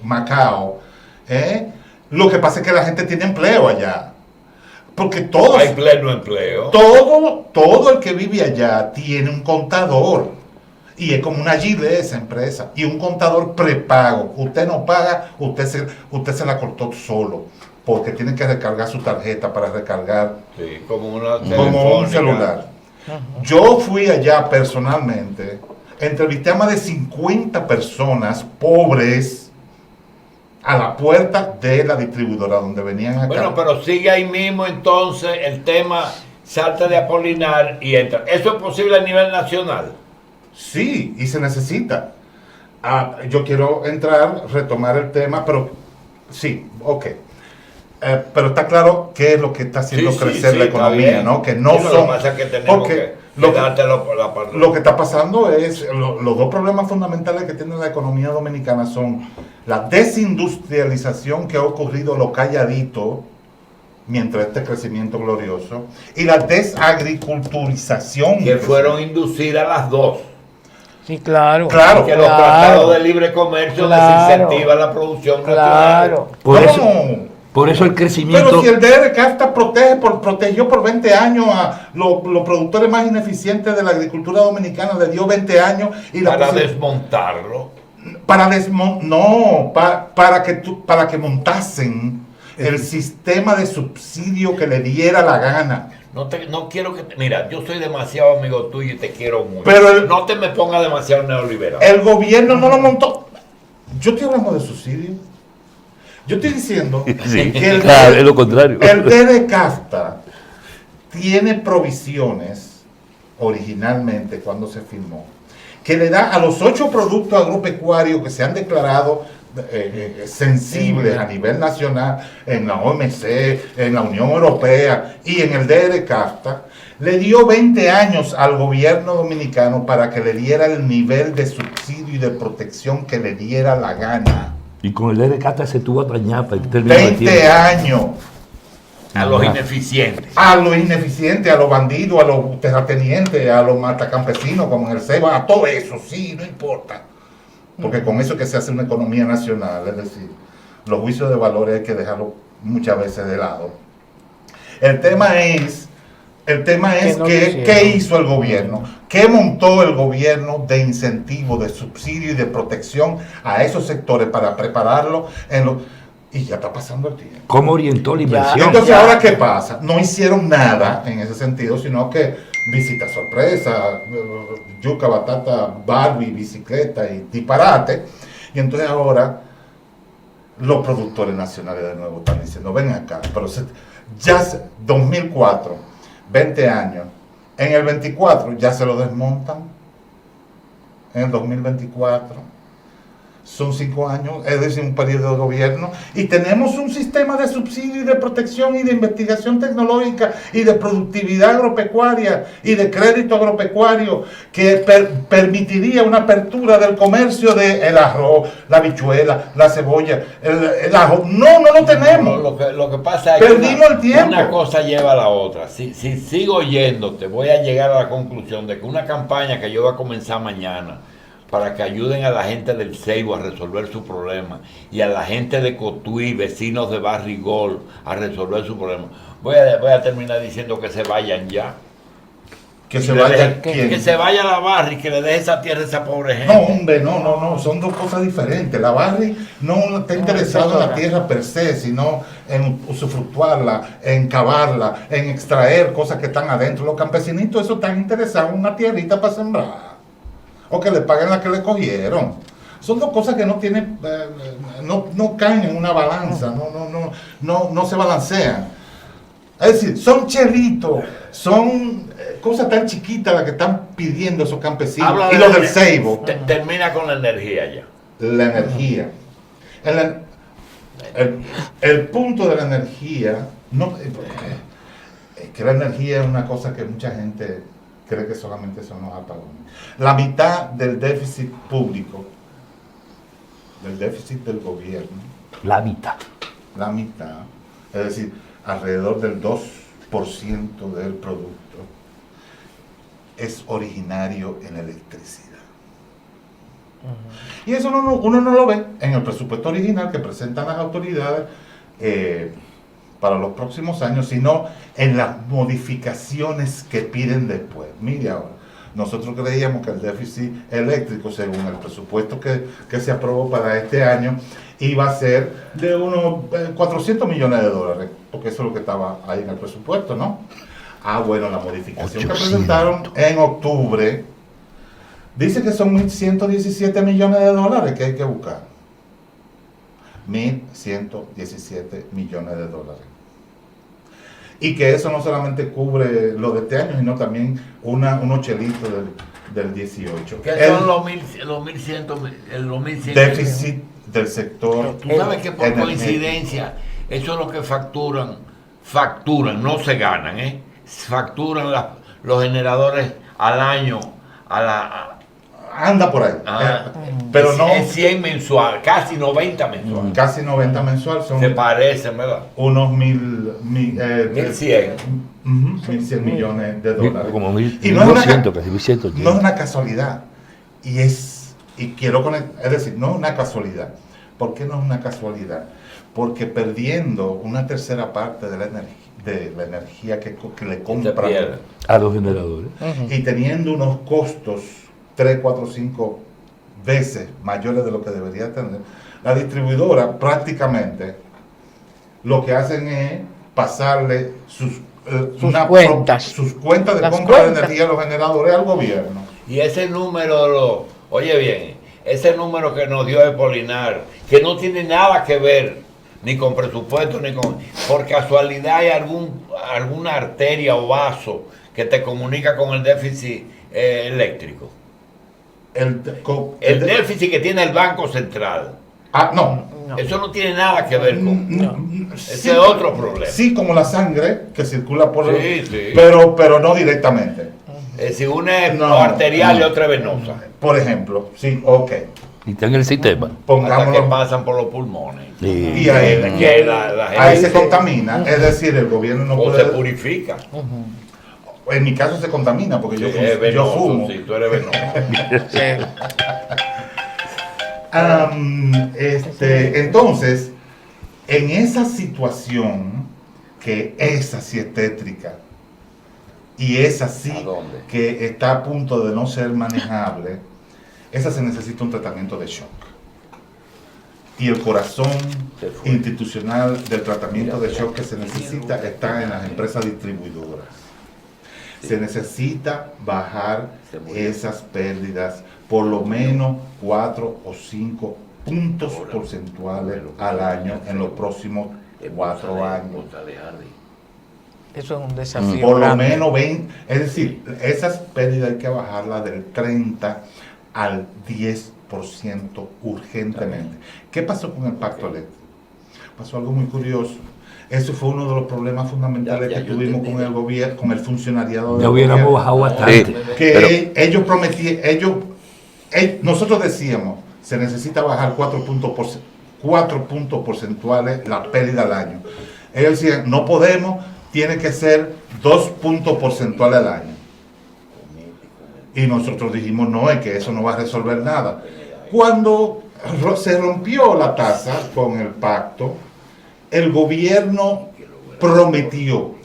Macao, lo que pasa es que la gente tiene empleo allá. Porque todos, Hay pleno empleo. todo el que vive allá tiene un contador. Y es como una Gile esa empresa. Y un contador prepago. Usted no paga, usted se la cortó solo. Porque tiene que recargar su tarjeta para recargar Sí, como una como un telefónica. celular. Yo fui allá personalmente, entrevisté a más de 50 personas pobres a la puerta de la distribuidora donde venían acá. Bueno, pero sigue ahí mismo entonces el tema, salta de Apolinar y entra. ¿Eso es posible a nivel nacional? Sí, y se necesita. Yo quiero retomar el tema, pero sí, ok. Pero está claro qué es lo que está haciendo Sí, crecer sí, la está economía, bien. ¿no? Que no Sí, lo son... que pasa es que tenemos porque que dártelo por la parte. lo que está pasando es, los dos problemas fundamentales que tiene la economía dominicana son la desindustrialización que ha ocurrido lo calladito, mientras este crecimiento glorioso, y la desagriculturización. Que fueron inducidas las dos. Sí, claro. Claro. Que los Claro. tratados de libre comercio Claro. desincentivan la producción Claro. nacional. Por eso el crecimiento... Pero si el DRCAFTA protegió por 20 años a los productores más ineficientes de la agricultura dominicana, le dio 20 años y Para desmontarlo. para que montasen el sistema de subsidio que le diera la gana. No quiero que... Mira, yo soy demasiado amigo tuyo y te quiero mucho. Pero no te me pongas demasiado neoliberal. El gobierno no lo montó. Yo estoy hablando de subsidio. Yo estoy diciendo Sí, que claro, es lo contrario. el DRCAFTA tiene provisiones originalmente cuando se firmó que le da a los 8 productos agropecuarios que se han declarado sensibles a nivel nacional en la OMC, en la Unión Europea y en el DRCAFTA, le dio 20 años al gobierno dominicano para que le diera el nivel de subsidio y de protección que le diera la gana. Y con el DRCAFTA se tuvo a dañar para el término de 20 tiempo. años. A los ineficientes. A los ineficientes, a los bandidos, a los terratenientes, a los matacampesinos como en el Ceiba, a todo eso, sí, no importa. Porque con eso es que se hace una economía nacional, es decir, los juicios de valores hay que dejarlos muchas veces de lado. El tema es no qué hizo el gobierno, qué montó el gobierno de incentivo, de subsidio y de protección a esos sectores para prepararlos y ya está pasando el tiempo. ¿Cómo orientó la inversión? Entonces, ¿ahora qué pasa? No hicieron nada en ese sentido, sino que visita sorpresa, yuca, batata, Barbie, bicicleta y disparate. Y entonces ahora los productores nacionales de nuevo están diciendo, ven acá, pero 2004, 20 años, en el 24 ya se lo desmontan, en el 2024. Son 5 años, es decir, un periodo de gobierno, y tenemos un sistema de subsidio y de protección y de investigación tecnológica y de productividad agropecuaria y de crédito agropecuario que permitiría una apertura del comercio del arroz, la habichuela, la cebolla, el ajo. No lo tenemos. Lo que pasa es Perdimos el tiempo. Una cosa lleva a la otra. Si sigo oyéndote, voy a llegar a la conclusión de que una campaña que yo voy a comenzar mañana para que ayuden a la gente del Ceibo a resolver su problema y a la gente de Cotuí, vecinos de Barrigol, a resolver su problema. Voy a terminar diciendo que se vayan ya. Que se vaya. Que se vaya a la Barri y que le deje esa tierra a esa pobre gente. No, hombre, no, son dos cosas diferentes. La Barri no está interesado en la tierra per se, sino en usufructuarla, en cavarla, en extraer cosas que están adentro. Los campesinitos, eso están interesados en una tierrita para sembrar. O que le paguen la que le cogieron. Son dos cosas que no tienen, no caen en una balanza, no se balancean. Es decir, son chelitos, son cosas tan chiquitas las que están pidiendo esos campesinos. Habla Y de los del Ceibo. Termina con la energía ya. La energía. El punto de la energía, es que la energía es una cosa que mucha gente cree que solamente son los apagones. La mitad del déficit público, del déficit del gobierno, La mitad. la mitad, es decir, alrededor del 2% del producto, es originario en electricidad. Y eso uno no lo ve en el presupuesto original que presentan las autoridades para los próximos años, sino en las modificaciones que piden después. Mire ahora, nosotros creíamos que el déficit eléctrico, según el presupuesto que se aprobó para este año, iba a ser de unos 400 millones de dólares, porque eso es lo que estaba ahí en el presupuesto, ¿no? Ah, bueno, la modificación 800. que presentaron en octubre dice que son 1.117 millones de dólares que hay que buscar. 1.117 millones de dólares. Y que eso no solamente cubre lo de este año, sino también unos chelitos del 18. ¿Qué son los 1.100? Déficit del sector. Tú sabes que por energético. coincidencia, eso es lo que facturan, no se ganan, facturan los generadores al año, Anda por ahí. Pero no. Es 100 mensual, casi 90 mensual. Casi 90 mensual son Se parecen, ¿verdad? unos 1.100 1.100. millones de dólares. Como Y no es una 1.200, casi 1.180. No es una casualidad. Y quiero conectar, es decir, no es una casualidad. ¿Por qué no es una casualidad? Porque perdiendo una tercera parte de la energía que le compran pierde. A los generadores. y teniendo unos costos 3, 4, 5 veces mayores de lo que debería tener, la distribuidora prácticamente lo que hacen es pasarle sus cuentas. sus cuentas de Las compra de cuentas. energía a los generadores al gobierno. Y ese número, oye bien, ese número que nos dio Epolinar, que no tiene nada que ver ni con presupuesto, ni con... Por casualidad hay alguna arteria o vaso que te comunica con el déficit eléctrico. El déficit que tiene el Banco Central. No. Eso no tiene nada que ver con... Ese Sí, es otro problema. Sí, como la sangre que circula por Sí. pero no directamente. Si una es No, arterial y no. otra es venosa. Por ejemplo, sí, ok. Y está en el sistema. Hasta que Pongámoslo. pasan por los pulmones. Sí. Y ahí, Que la gente ahí se dice, contamina, es decir, el gobierno no o se puede. purifica. En mi caso se contamina porque yo, Sí, es yo venoso, fumo. sí, tú eres venoso. Entonces, en esa situación, que esa sí es tétrica, y esa sí ¿A dónde? que está a punto de no ser manejable, esa se necesita un tratamiento de shock. Y el corazón Se fue. institucional del tratamiento de shock que se necesita está en las empresas distribuidoras. Se necesita bajar esas pérdidas por lo menos 4 o 5 puntos porcentuales al año en los próximos 4 años. Eso es un desafío Por lo grande. menos 20, es decir, esas pérdidas hay que bajarlas del 30 al 10% urgentemente. ¿Qué pasó con el pacto eléctrico? Pasó algo muy curioso. Eso fue uno de los problemas fundamentales Ya, que yo tuvimos entendí. con el gobierno, con el funcionariado Ya del hubiéramos gobierno. bajado bastante. Que ellos prometían, nosotros decíamos, se necesita bajar 4 puntos porcentuales la pérdida al año. Ellos decían, no podemos, tiene que ser 2 puntos porcentuales al año. Y nosotros dijimos, no, es que eso no va a resolver nada. Cuando se rompió la tasa con el pacto, el gobierno prometió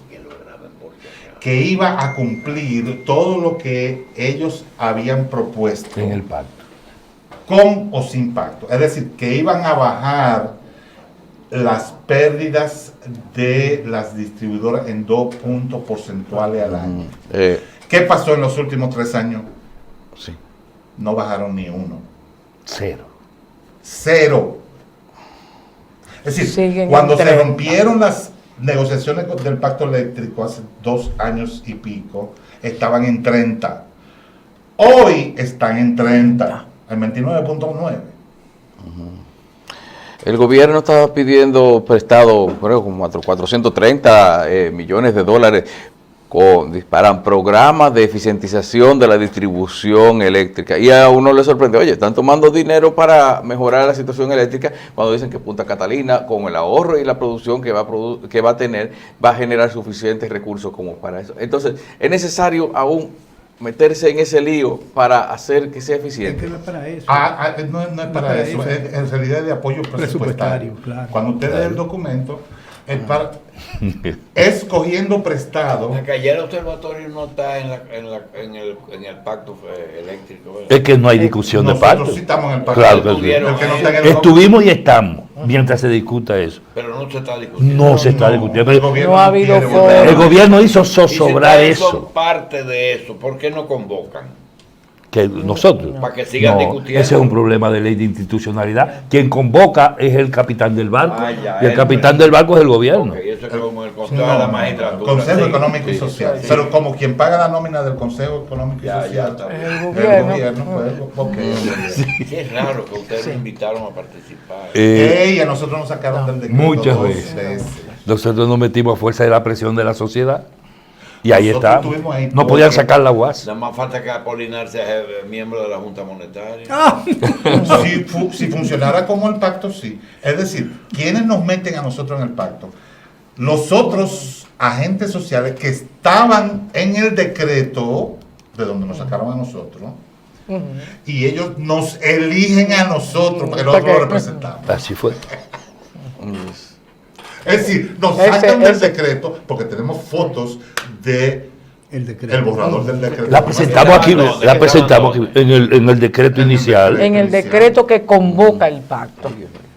que iba a cumplir todo lo que ellos habían propuesto, En el pacto. con o sin pacto. Es decir, que iban a bajar las pérdidas de las distribuidoras en 2 puntos porcentuales al año. ¿Qué pasó en los últimos 3 años? Sí. No bajaron ni uno. 0. 0. Es decir, Siguen cuando en se 30. rompieron las negociaciones del pacto eléctrico hace 2 años y pico, estaban en 30. Hoy están en 30, en 29.9. El gobierno estaba pidiendo prestado, creo, como 430 millones de dólares disparan programas de eficientización de la distribución eléctrica. Y a uno le sorprende, oye, están tomando dinero para mejorar la situación eléctrica cuando dicen que Punta Catalina, con el ahorro y la producción que va a tener, va a generar suficientes recursos como para eso. Entonces, es necesario aún meterse en ese lío para hacer que sea Es eficiente. que no es para eso. No es para eso, en realidad es de apoyo presupuestario. Presupuestario, claro. Cuando usted lee el documento, Es cogiendo prestado. Que ayer el observatorio no está en el pacto eléctrico, ¿verdad? Es que no hay discusión de Nosotros pacto. sí estamos en el pacto. Claro que sí. Estuvieron El que no ahí, está en el Estuvimos y estamos mientras se discuta eso. pero no se está discutiendo. No se está discutiendo. el gobierno No ha habido quiere foro. votar. El gobierno hizo Y si zozobrar ustedes son eso. parte de eso, ¿por qué no convocan? Que nosotros. Para que sigan discutiendo. Ese es un problema de ley de institucionalidad. Quien convoca es el capitán del barco. Ah, ya, y el él, capitán del barco es el gobierno. Ok, eso es como el consejo No, de la no, magistratura. el Consejo sí. Económico y Sí, Social. sí. Pero como quien paga la nómina del Consejo Económico y Ya, Social, está bien. El el gobierno. gobierno, pues, porque Sí, es raro que ustedes me invitaron a participar. y a nosotros nos sacaron del decreto Muchas 2 veces. Nosotros nos metimos a fuerza de la presión de la sociedad. Y ahí Nosotros está. estuvimos ahí No podían porque- sacar la UAS. Nada más falta que Apolinar sea miembro de la Junta Monetaria. Si funcionara como el pacto, sí. Es decir, ¿quiénes nos meten a nosotros en el pacto? Los otros agentes sociales que estaban en el decreto, de donde nos sacaron a nosotros, y ellos nos eligen a nosotros, porque nosotros lo representamos. Así fue. Es decir, nos Ese- sacan del ese- decreto porque tenemos fotos de El decreto. el borrador del decreto. La presentamos aquí, ¿De qué la estaban presentamos dónde? aquí, en el decreto En el inicial. decreto. En el decreto que convoca el pacto.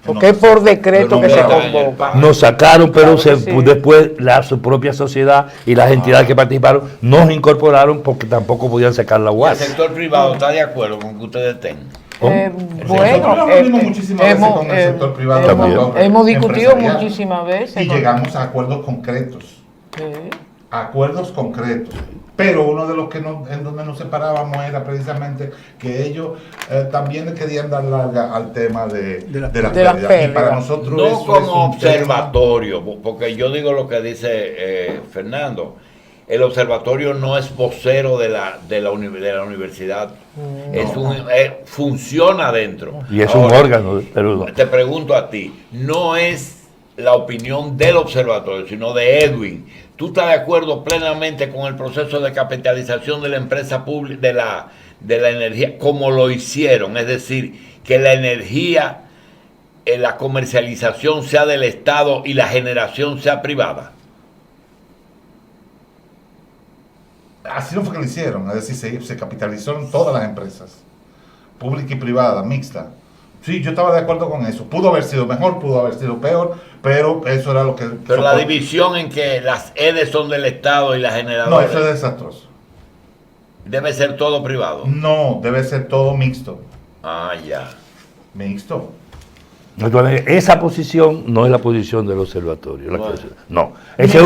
Porque es por decreto Pero que no se está en el convoca. pacto. Nos sacaron, pero Claro que sí. después su propia sociedad y las entidades que participaron nos incorporaron porque tampoco podían sacar la El UAS. sector privado está de acuerdo con que ustedes estén. Nosotros nos reunimos muchísimas veces con el sector privado. También. hemos discutido empresarial, muchísimas veces. y con- llegamos a acuerdos concretos. Sí. Acuerdos concretos. Pero uno de los que en donde nos separábamos era precisamente que ellos también querían dar larga al tema de las de las pérdidas. Y pérdidas. para nosotros No eso es como un tema. observatorio, porque yo digo lo que dice Fernando. El observatorio no es vocero de la universidad. Funciona dentro. Y es Ahora, un órgano, pero Te pregunto a ti, no es la opinión del observatorio, sino de Edwin. ¿Tú estás de acuerdo plenamente con el proceso de capitalización de la empresa pública, de la energía, como lo hicieron? Es decir, que la energía, la comercialización sea del Estado y la generación sea privada. Así no fue que lo hicieron, es decir, se capitalizaron todas las empresas, pública y privada, mixta. Sí, yo estaba de acuerdo con eso. Pudo haber sido mejor, pudo haber sido peor, pero eso era lo que... Pero la división en que las EDES son del Estado y las No, generadoras eso es desastroso. debe ser todo privado. No, debe ser todo mixto. Ah, ya. Mixto. entonces, esa posición no es la posición del observatorio. Bueno. No, esa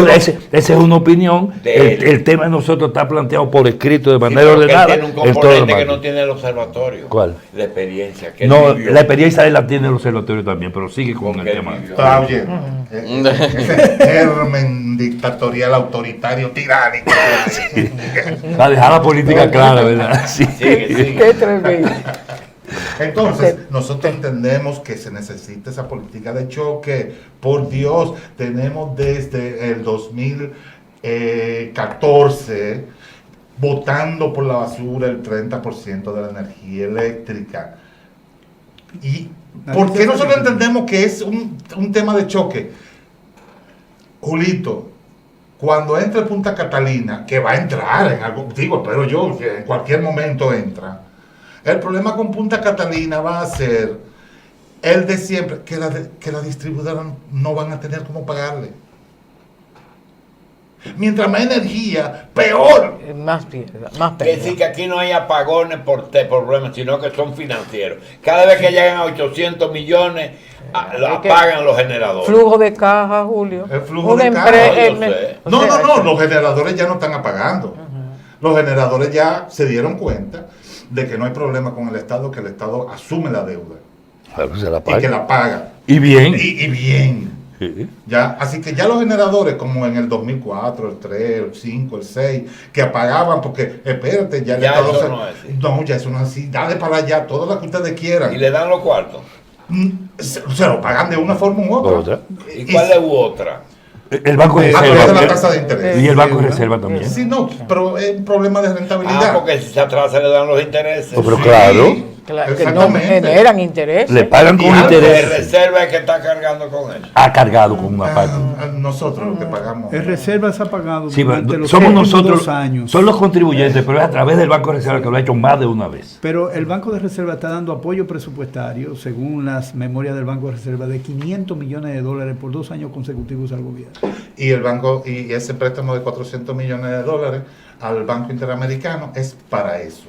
es una opinión. De él. El tema de nosotros está planteado por escrito de Sí, manera pero que ordenada. tiene un en todo el componente que marco. no tiene el observatorio. ¿Cuál? La experiencia. Que él No, vivió. la experiencia de la tiene el observatorio también, pero sigue con Porque el él tema. vivió. Está oyendo. Ese germen dictatorial, autoritario, tiránico. Para dejar la política clara, ¿verdad? Sí. Sigue, sigue. Qué tremendo. Entonces, nosotros entendemos que se necesita esa política de choque. Por Dios, tenemos desde el 2014 votando por la basura el 30% de la energía eléctrica. ¿Y por qué nosotros entendemos que es un tema de choque? Julito, cuando entre Punta Catalina, que va a entrar en algo, digo, pero yo, que en cualquier momento entra, el problema con Punta Catalina va a ser el de siempre, que la distribuidora no van a tener cómo pagarle. Mientras más energía, peor. Más pierda, más Que pérdida. decir que aquí no hay apagones por problemas, sino que son financieros. Cada vez que llegan a 800 millones, lo Hay que- apagan los generadores. Flujo de caja, Julio. El flujo Una de caja, empre- yo sé. o No, sea, no, los generadores ya no están apagando. Los generadores ya se dieron cuenta de que no hay problema con el Estado, que el Estado asume la deuda Claro, se la y que paga. la paga. Y bien. Y bien. Sí. Ya, así que ya los generadores, como en el 2004, el 3, el 5, el 6, que apagaban porque, espérate, ya el Ya Estado eso no es así. No, ya eso no es así. Dale para allá, todo lo que ustedes quieran. Y le dan los cuartos. Se lo pagan de una forma u otra. Otra. ¿Y cuál es otra? El banco de A través de la reserva. tasa de interés. Y el banco de reserva también. Sí, no, pero es un problema de rentabilidad. Ah, porque si se atrasa le dan los intereses. Oh, pero Sí, claro. Claro, que no Exactamente. generan interés. Le pagan Y con el de interés. reserva es que está cargando con eso. Ha cargado con una parte. Nosotros lo que pagamos. El Reservas ha pagado Sí, durante los somos últimos nosotros, 2 años. son los contribuyentes, pero es a través del Banco de Reserva que lo ha hecho más de una vez. Pero el Banco de Reserva está dando apoyo presupuestario, según las memorias del Banco de Reserva, de $500 millones por 2 años consecutivos al gobierno. Y el banco, y ese préstamo de $400 millones al Banco Interamericano es para eso.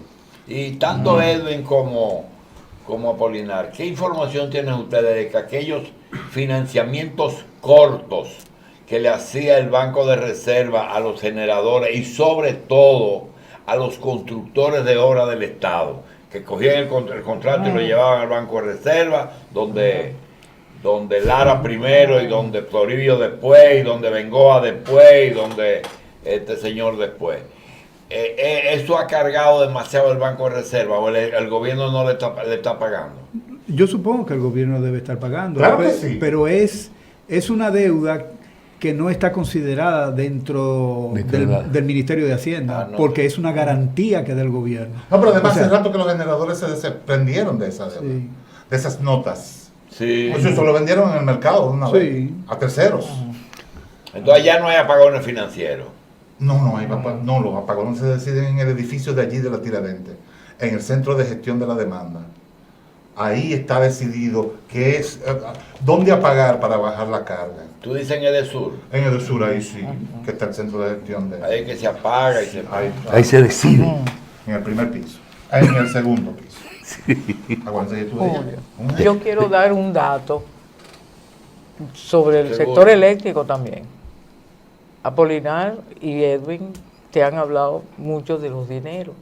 Y tanto Edwin como Apolinar, ¿qué información tienen ustedes de que aquellos financiamientos cortos que le hacía el Banco de Reserva a los generadores y sobre todo a los constructores de obra del Estado, que cogían el contrato y lo llevaban al Banco de Reserva, donde Lara primero y donde Toribio después y donde Bengoa después y donde este señor después? ¿Eso ha cargado demasiado el Banco de Reserva o el gobierno no le está pagando? Yo supongo que el gobierno debe estar pagando, Claro que sí. pero es una deuda que no está considerada dentro del Ministerio de Hacienda, porque es una garantía que da el gobierno. No, pero además O sea, hace rato que los generadores se desprendieron de esa deuda, Sí. de esas notas. Sí. Pues eso lo vendieron en el mercado de una Sí. vez, a terceros. Entonces ya no hay apagones financieros. No, los apagones se deciden en el edificio de allí de la Tiradentes, en el Centro de Gestión de la Demanda. Ahí está decidido qué es, dónde apagar para bajar la carga. Tú dices en Edesur, En el sur, ahí sí, que está el Centro de Gestión de... ahí es que se apaga y se Ahí se decide. En el primer piso. En el segundo piso. Aguanta, ¿tú de allá? Yo quiero dar un dato sobre el Seguro. sector eléctrico también. Apolinar y Edwin te han hablado mucho de los dineros.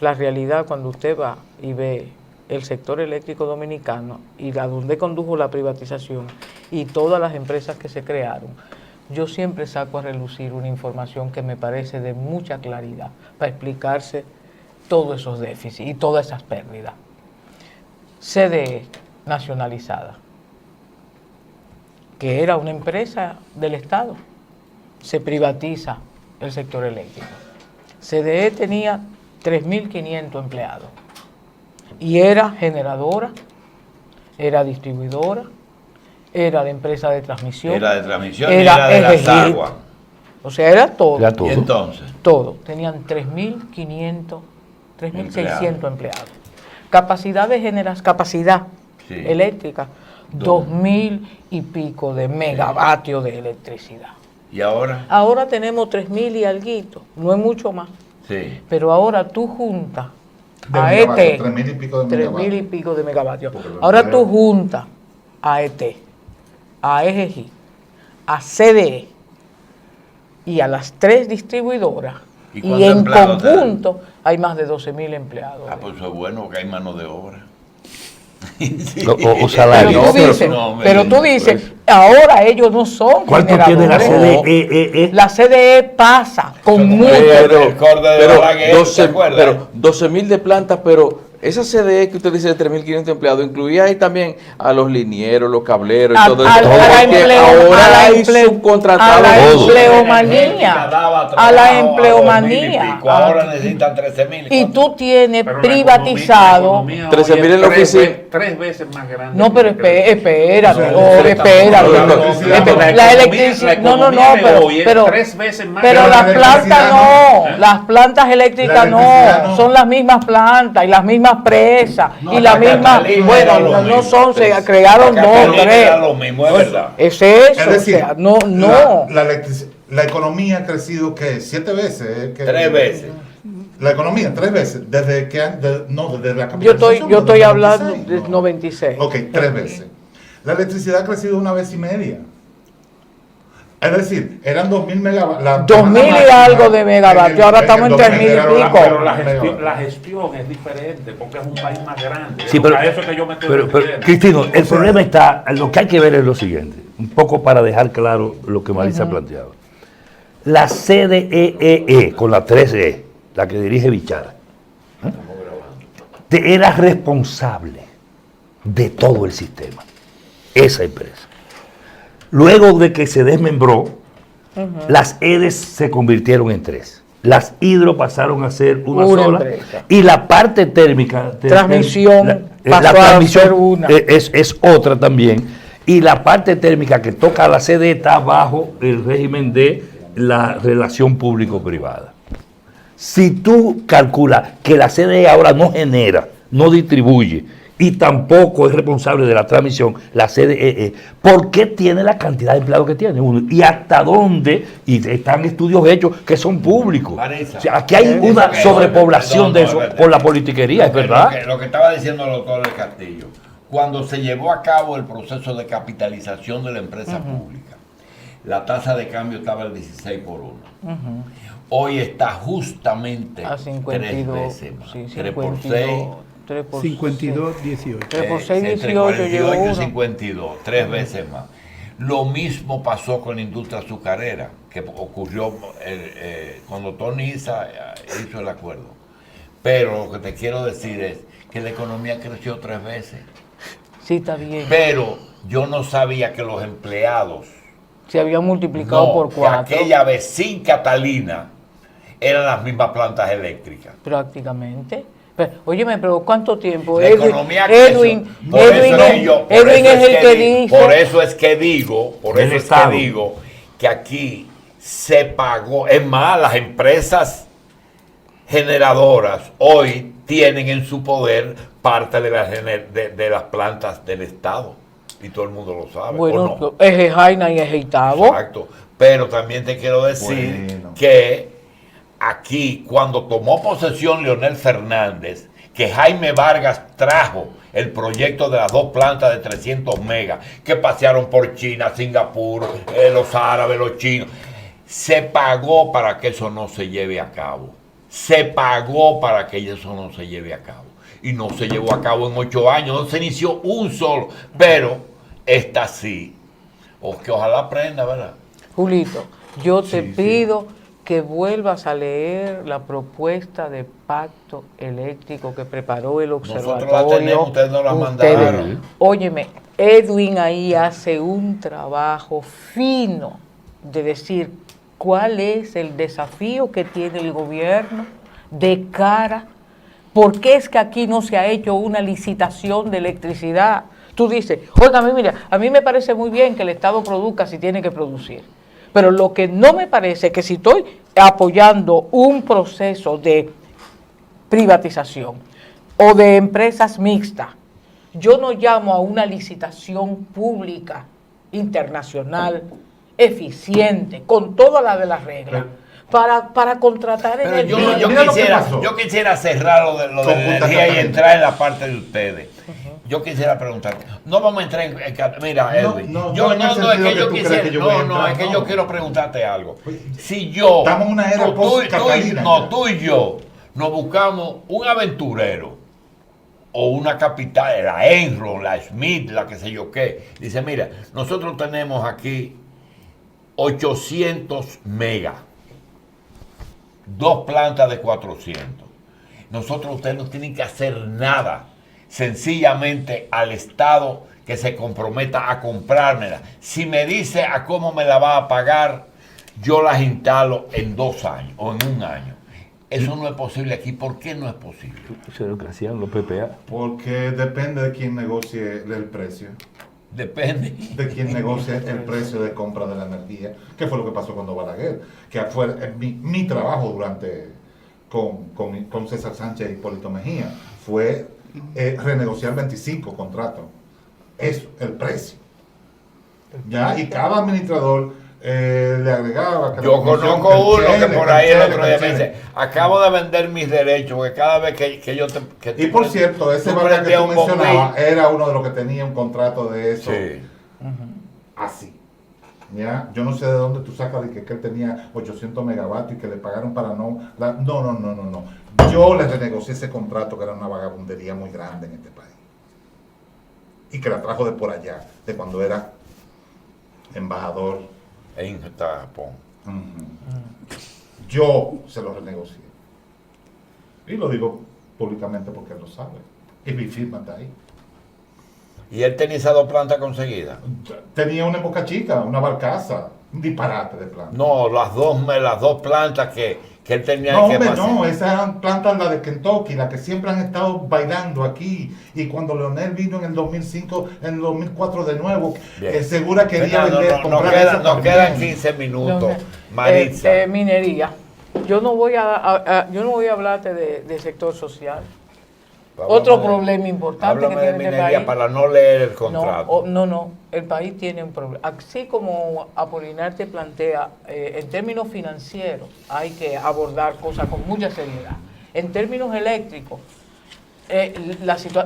La realidad, cuando usted va y ve el sector eléctrico dominicano y a donde condujo la privatización y todas las empresas que se crearon, yo siempre saco a relucir una información que me parece de mucha claridad para explicarse todos esos déficits y todas esas pérdidas. CDE nacionalizada, que era una empresa del Estado, se privatiza el sector eléctrico. CDE tenía 3.500 empleados y era generadora, era distribuidora, era de empresa de transmisión, Era de transmisión y era de las Enregit. aguas. O sea, era todo. Era todo. Y entonces, Todo. Tenían 3.500, 3.600 empleados. Capacidad de capacidad Sí. eléctrica, 2.000 y pico de megavatios de electricidad. ¿y ahora? Ahora tenemos 3.000 y alguito, no es mucho más. Sí. Pero ahora tú juntas De a megavatios, ET, 3.000 y pico de 3.000 y megavatios. pico de megavatios. Porque lo Ahora primero- tú juntas a ET, a EGI, a CDE y a las 3 distribuidoras. ¿Y Y cuántos en empleados te dan? conjunto hay más de 12.000 empleados. Ah, pues eso es bueno que hay mano de obra. O salario. Pero tú dices, ahora ellos no son ¿Cuánto tiene la generadores. CDE? La CDE pasa con mucho. El corte de Balaguer, ¿te acuerdas? pero 12.000 de plantas, pero esa CDE que usted dice de 3.500 empleados, incluía ahí también a los linieros, los cableros y todo eso. A la Porque empleo- ahora a la hay empleo- subcontratados a la todos. empleomanía. a la empleomanía. Ahora necesitan 13.000. Y tú tienes Pero la privatizado. economía hoy 13.000 es en la tres oficina. tres veces más grande. No, pero espérate, espérate. La La economía electricidad, no, de hoy es pero 3 veces más pero grande. las la plantas electricidad no, no. las plantas eléctricas La electricidad no, no. son las mismas plantas y las mismas presas y las mismas, bueno, no son, se crearon dos, tres. Era lo mismo, es verdad. Es eso, Es decir, o sea, no. la economía ha crecido, ¿qué? 7 veces. 3 veces. La economía, 3 veces. Desde que, desde la Yo estoy capitalización, estoy desde hablando 96, de no. 96. Ok, 3 veces. La electricidad ha crecido 1,5 veces. Es decir, eran 2.000 megavatios. 2.000 y algo de megavatios, ahora estamos en 3.000 y pico. Pero la gestión es diferente porque es un país más grande. Sí, pero, A eso es que yo me estoy pero, refiriendo. Cristino, el problema está, lo que hay que ver es lo siguiente, un poco para dejar claro lo que Marisa ha planteado. La CDEE, con la 3E, la que dirige Bichara, era responsable de todo el sistema, esa empresa. Luego de que se desmembró, las EDES se convirtieron en 3. Las hidro pasaron a ser una Una sola. empresa. Y la parte térmica. Transmisión la pasó a transmisión ser una. es otra también. Y la parte térmica que toca a la sede está bajo el régimen de la relación público-privada. Si tú calculas que la CDE ahora no genera, no distribuye y tampoco es responsable de la transmisión, la CDE, ¿por qué tiene la cantidad de empleados que tiene? Uno? ¿Y hasta dónde? Y están estudios hechos que son públicos. Marisa, O sea, aquí hay una sobrepoblación de eso por la politiquería, es verdad. Lo que estaba diciendo el doctor del Castillo, cuando se llevó a cabo el proceso de capitalización de la empresa pública, la tasa de cambio estaba al 16 por 1. Hoy está justamente A 52, 3 veces más. sí, 3 por 6. 3 por 52, 18. 3 por 6, entre 18, 48 y llegó 52, 3 veces más. Lo mismo pasó con la industria azucarera, que ocurrió cuando Tony hizo el acuerdo. Pero lo que te quiero decir es que la economía creció 3 veces. Sí, está bien. Pero yo no sabía que los empleados, Se había multiplicado por que 4. aquella vez sin Catalina, eran las mismas plantas eléctricas. Prácticamente. Pero, óyeme, pero ¿cuánto tiempo? La economía creció. Por eso es el que dice. Por eso es que digo que aquí se pagó. Es más, las empresas generadoras hoy tienen en su poder parte de las plantas del Estado. Y todo el mundo lo sabe. Bueno, ¿o no? es Jaina y es Itabo. Exacto. Pero también te quiero decir que aquí, cuando tomó posesión Leonel Fernández, que Jaime Vargas trajo el proyecto de las 2 plantas de 300 megas, que pasearon por China, Singapur, los árabes, los chinos, se pagó para que eso no se lleve a cabo. Se pagó para que eso no se lleve a cabo. Y no se llevó a cabo en 8 años, no se inició un solo, pero esta sí. Que ojalá aprenda, ¿verdad? Julito, yo te pido que vuelvas a leer la propuesta de pacto eléctrico que preparó el observatorio. Nosotros la tenemos, ustedes no la mandaron. Óyeme, Edwin ahí hace un trabajo fino de decir cuál es el desafío que tiene el gobierno de cara. ¿Por qué es que aquí no se ha hecho una licitación de electricidad? Tú dices, oiga, mira, a mí me parece muy bien que el Estado produzca si tiene que producir. Pero lo que no me parece es que si estoy apoyando un proceso de privatización o de empresas mixtas, yo no llamo a una licitación pública, internacional, eficiente, con todas las de las reglas, para contratar energía. Yo quisiera cerrar lo de la energía y entrar en la parte de ustedes. Yo quisiera preguntar, no vamos a entrar en mira, Edwin, es que yo quiero preguntarte algo. Si yo, estamos en una era tú y yo nos buscamos un aventurero o una capital, la Enron, la Smith, la que sé yo qué, dice, mira, nosotros tenemos aquí 800 megas, 2 plantas de 400. Ustedes no tienen que hacer nada. Sencillamente al Estado que se comprometa a comprármela. Si me dice a cómo me la va a pagar, yo las instalo en 2 años o en 1 año. Eso no es posible aquí. ¿Por qué no es posible? Eso es lo que hacían los PPA. Porque depende de quién negocie el precio. Depende. De quién negocie el precio de compra de la energía. ¿Qué fue lo que pasó cuando Balaguer? Que fue mi trabajo con César Sánchez y Hipólito Mejía. Fue renegociar 25 contratos. Eso, el precio. ¿Ya? Y cada administrador le agregaba. Yo conozco uno que por ahí el otro día me dice, acabo de vender mis derechos, porque cada vez que yo te... Y por cierto, ese barrio que tú mencionabas era uno de los que tenía un contrato de eso. Sí. Así. ¿Ya? Yo no sé de dónde tú sacas de que él tenía 800 megavatios y que le pagaron para no... No. Yo le renegocié ese contrato que era una vagabundería muy grande en este país. Y que la trajo de por allá, de cuando era embajador en Japón. Yo se lo renegocié. Y lo digo públicamente porque él lo sabe. Y mi firma está ahí. ¿Y él tenía esas 2 plantas conseguidas? Tenía una en Boca Chica, una barcaza, un disparate de plantas. No, las dos plantas que que él tenía No, que hombre, pasar. no, esas eran plantas, la de Kentucky, las que siempre han estado bailando aquí. Y cuando Leonel vino en el 2005, en el 2004 de nuevo, Bien. Segura quería Fernando, vender, nos comprar quedan, esa nos también. quedan 15 minutos. No, Maritza. minería. Yo no voy a hablarte de sector social. Háblame Otro de- problema importante que háblame de tiene este minería país. para no leer el contrato. No, el país tiene un problema. Así como Apolinar te plantea, en términos financieros hay que abordar cosas con mucha seriedad. En términos eléctricos,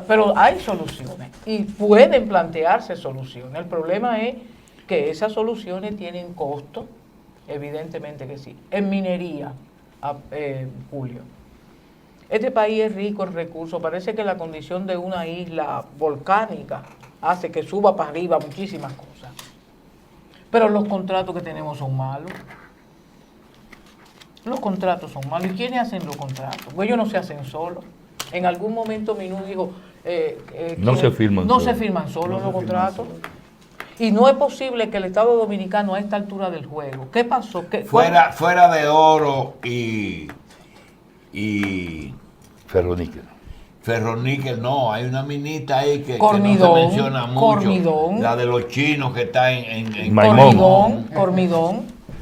pero hay soluciones y pueden plantearse soluciones. El problema es que esas soluciones tienen costo, evidentemente que sí. En minería, Julio. Este país es rico en recursos. Parece que la condición de una isla volcánica hace que suba para arriba muchísimas cosas. Pero los contratos que tenemos son malos. Los contratos son malos. ¿Y quiénes hacen los contratos? Pues ellos no se hacen solos. En algún momento Minú dijo... No se firman No solos. se firman solos los contratos. Y no es posible que el Estado Dominicano a esta altura del juego... ¿Qué pasó? Fuera de oro y Ferroníquel. ferroníquel, no, hay una minita ahí que no Cormidón, se menciona mucho. Cormidón. La de los chinos que está en Maimón.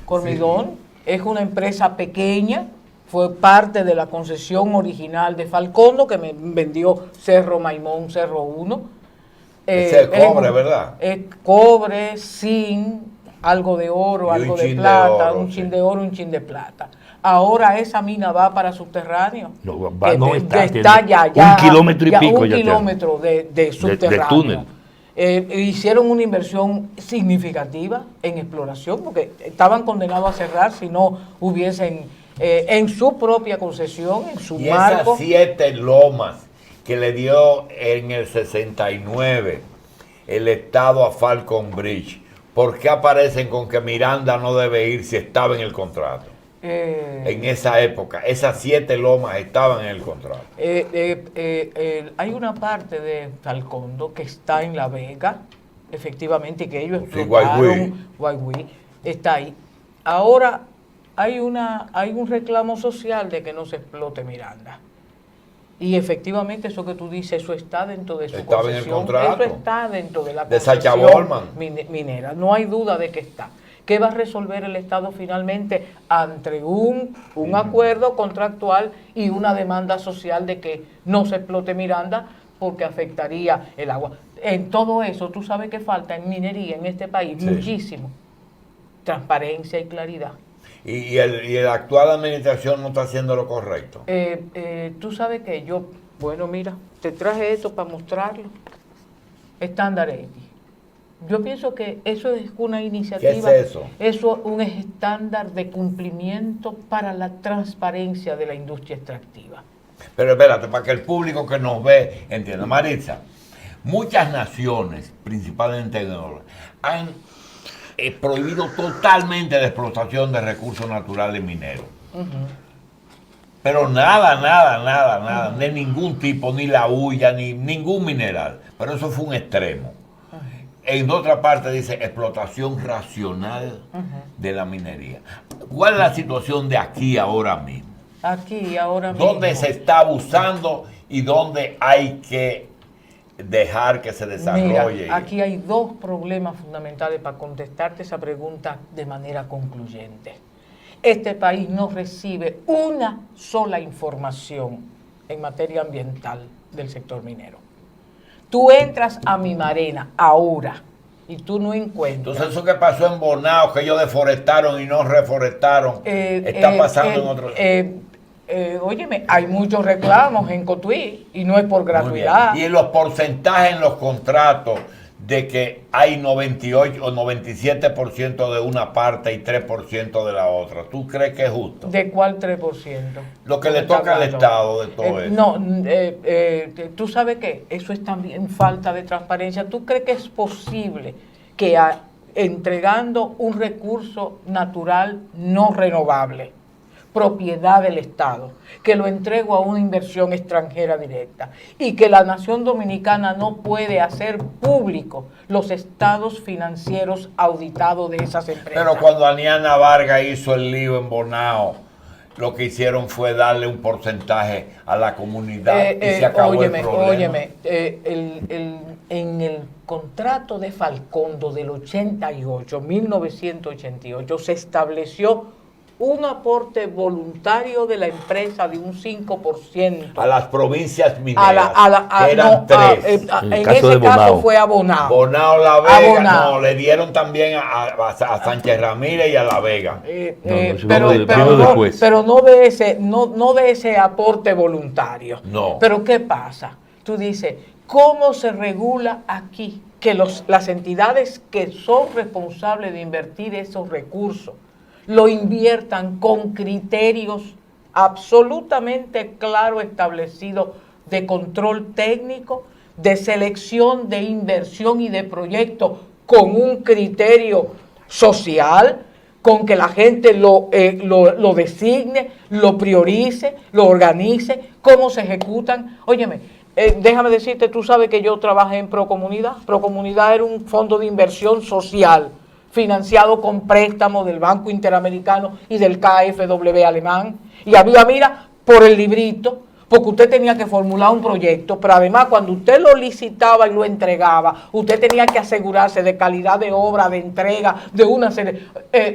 Cormidón es una empresa pequeña, fue parte de la concesión original de Falcondo que me vendió Cerro Maimón, Cerro 1. Ese es cobre, ¿verdad? Es cobre, zinc, algo de oro, Y un algo de chin de plata, oro, un sí. chin de oro, un chin de plata. Ahora esa mina va para subterráneo. No, Que está, ya, un kilómetro y pico un ya tiene. kilómetro de subterráneo. túnel. Hicieron una inversión significativa en exploración porque estaban condenados a cerrar si no hubiesen en su propia concesión, en su Y marco. esas 7 lomas que le dio en el 69 el Estado a Falcon Bridge, ¿por qué aparecen con que Miranda no debe ir si estaba en el contrato? En esa época, esas 7 lomas estaban en el contrato. Hay una parte de Falcondo que está en La Vega, efectivamente, y que ellos Sí, explotaron. Guayguí está ahí. Ahora hay un reclamo social de que no se explote Miranda. Y efectivamente eso que tú dices, eso está dentro de su Estaba en el concesión. contrato. Eso está dentro de la De Sacha concesión Borman. minera. No hay duda de que está. ¿Qué va a resolver el Estado finalmente ante un acuerdo contractual y una demanda social de que no se explote Miranda porque afectaría el agua? En todo eso, tú sabes que falta en minería en este país Sí. muchísimo. Transparencia y claridad. Y la actual administración no está haciendo lo correcto. Tú sabes que bueno, mira, te traje esto para mostrarlo. Estándar X. Yo pienso que eso es una iniciativa. ¿Qué es eso? Eso es un estándar de cumplimiento para la transparencia de la industria extractiva. Pero espérate, para que el público que nos ve entienda. Maritza, muchas naciones, principalmente en Europa, han prohibido totalmente la explotación de recursos naturales mineros. Pero nada, de ningún tipo, ni la hulla, ni ningún mineral. Pero eso fue un extremo. En otra parte dice explotación racional de la minería. ¿Cuál es la situación de aquí ahora mismo? Aquí, ahora mismo. ¿Dónde se está abusando y dónde hay que dejar que se desarrolle? Mira, aquí hay 2 problemas fundamentales para contestarte esa pregunta de manera concluyente. Este país no recibe una sola información en materia ambiental del sector minero. Tú entras a Mimarena ahora y tú no encuentras. Entonces eso que pasó en Bonao, que ellos deforestaron y no reforestaron, está pasando en otros. Óyeme, hay muchos reclamos en Cotuí y no es por gratuidad. Y en los porcentajes en los contratos de que hay 98 o 97% de una parte y 3% de la otra, ¿tú crees que es justo? ¿De cuál 3%? Lo que le toca al Estado de todo eso. No, tú sabes que eso es también falta de transparencia. ¿Tú crees que es posible que entregando un recurso natural no renovable, propiedad del Estado, que lo entrego a una inversión extranjera directa y que la nación dominicana no puede hacer público los estados financieros auditados de esas empresas? Pero cuando Aniana Vargas hizo el lío en Bonao, lo que hicieron fue darle un porcentaje a la comunidad y se acabó el problema. Óyeme, en el contrato de Falcondo del 88, 1988, se estableció un aporte voluntario de la empresa de un 5%. A las provincias mineras, que eran tres. En ese caso fue a Bonao. Bonao, La Vega, Bonao. no, le dieron también a Sánchez Ramírez y a La Vega. Pero no de ese aporte voluntario. No. Pero ¿qué pasa? Tú dices, ¿cómo se regula aquí que las entidades que son responsables de invertir esos recursos lo inviertan con criterios absolutamente claros establecidos de control técnico, de selección de inversión y de proyectos con un criterio social, con que la gente lo designe, lo priorice, lo organice, cómo se ejecutan? Óyeme, déjame decirte, tú sabes que yo trabajé en Procomunidad. Procomunidad era un fondo de inversión social financiado con préstamos del Banco Interamericano y del KfW alemán. Y había, mira, por el librito, porque usted tenía que formular un proyecto, pero además cuando usted lo licitaba y lo entregaba, usted tenía que asegurarse de calidad de obra, de entrega, de una serie.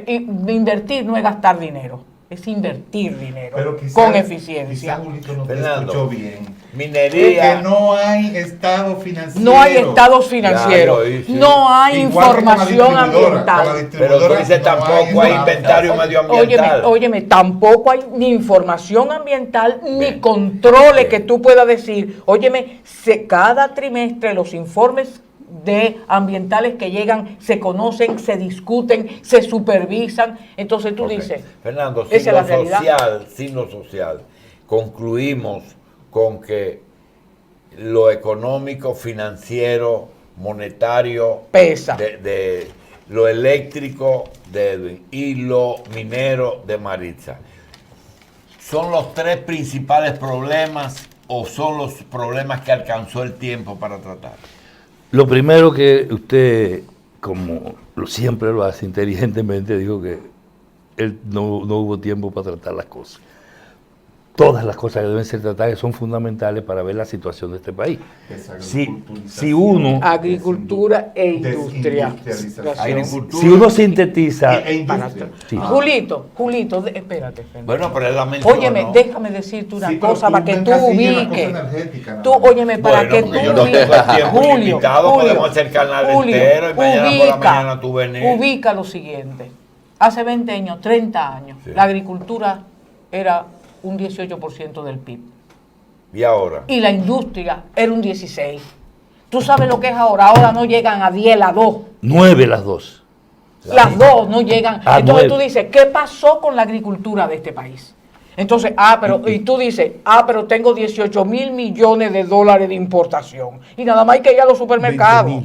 Invertir no es gastar dinero, es invertir dinero con eficiencia. Quizás Julito no te Fernando, escuchó bien. Minería. Que no hay estado financiero. No hay estados financieros, no hay información ambiental. Pero tú dices tampoco hay inventario medioambiental. Óyeme, tampoco hay ni información ambiental ni controles que tú puedas decir. Óyeme, cada trimestre los informes de ambientales que llegan se conocen, se discuten, se supervisan. Entonces tú dices, Fernando, esa es la realidad. Sin lo social, concluimos con que lo económico, financiero, monetario, pesa. De lo eléctrico de Edwin y lo minero de Maritza, ¿son los tres principales problemas o son los problemas que alcanzó el tiempo para tratar? Lo primero que usted, como siempre lo hace inteligentemente, dijo que él no hubo tiempo para tratar las cosas. Todas las cosas que deben ser tratadas son fundamentales para ver la situación de este país. Si uno... Agricultura e industria. Si uno sintetiza... Sí. Julito, espérate. Bueno, pero él la mencionó. Óyeme, déjame decirte una cosa para que tú ubiques. Óyeme, para que tú ubiques. Julio, podemos hacer canal entero y mañana por la mañana tú venir. Ubica lo siguiente. Hace 20 años, 30 años, la agricultura era un 18% del PIB. ¿Y ahora? Y la industria era un 16%. ¿Tú sabes lo que es ahora? Ahora no llegan a 10 las dos. 9 las dos. Las dos no llegan. Entonces tú dices, ¿qué pasó con la agricultura de este país? Entonces, y tú dices, pero tengo 18 mil millones de dólares de importación. Y nada más hay que ir a los supermercados.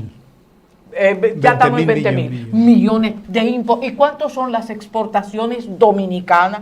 20 ya estamos en 20 mil millones de importación. ¿Y cuántos son las exportaciones dominicanas?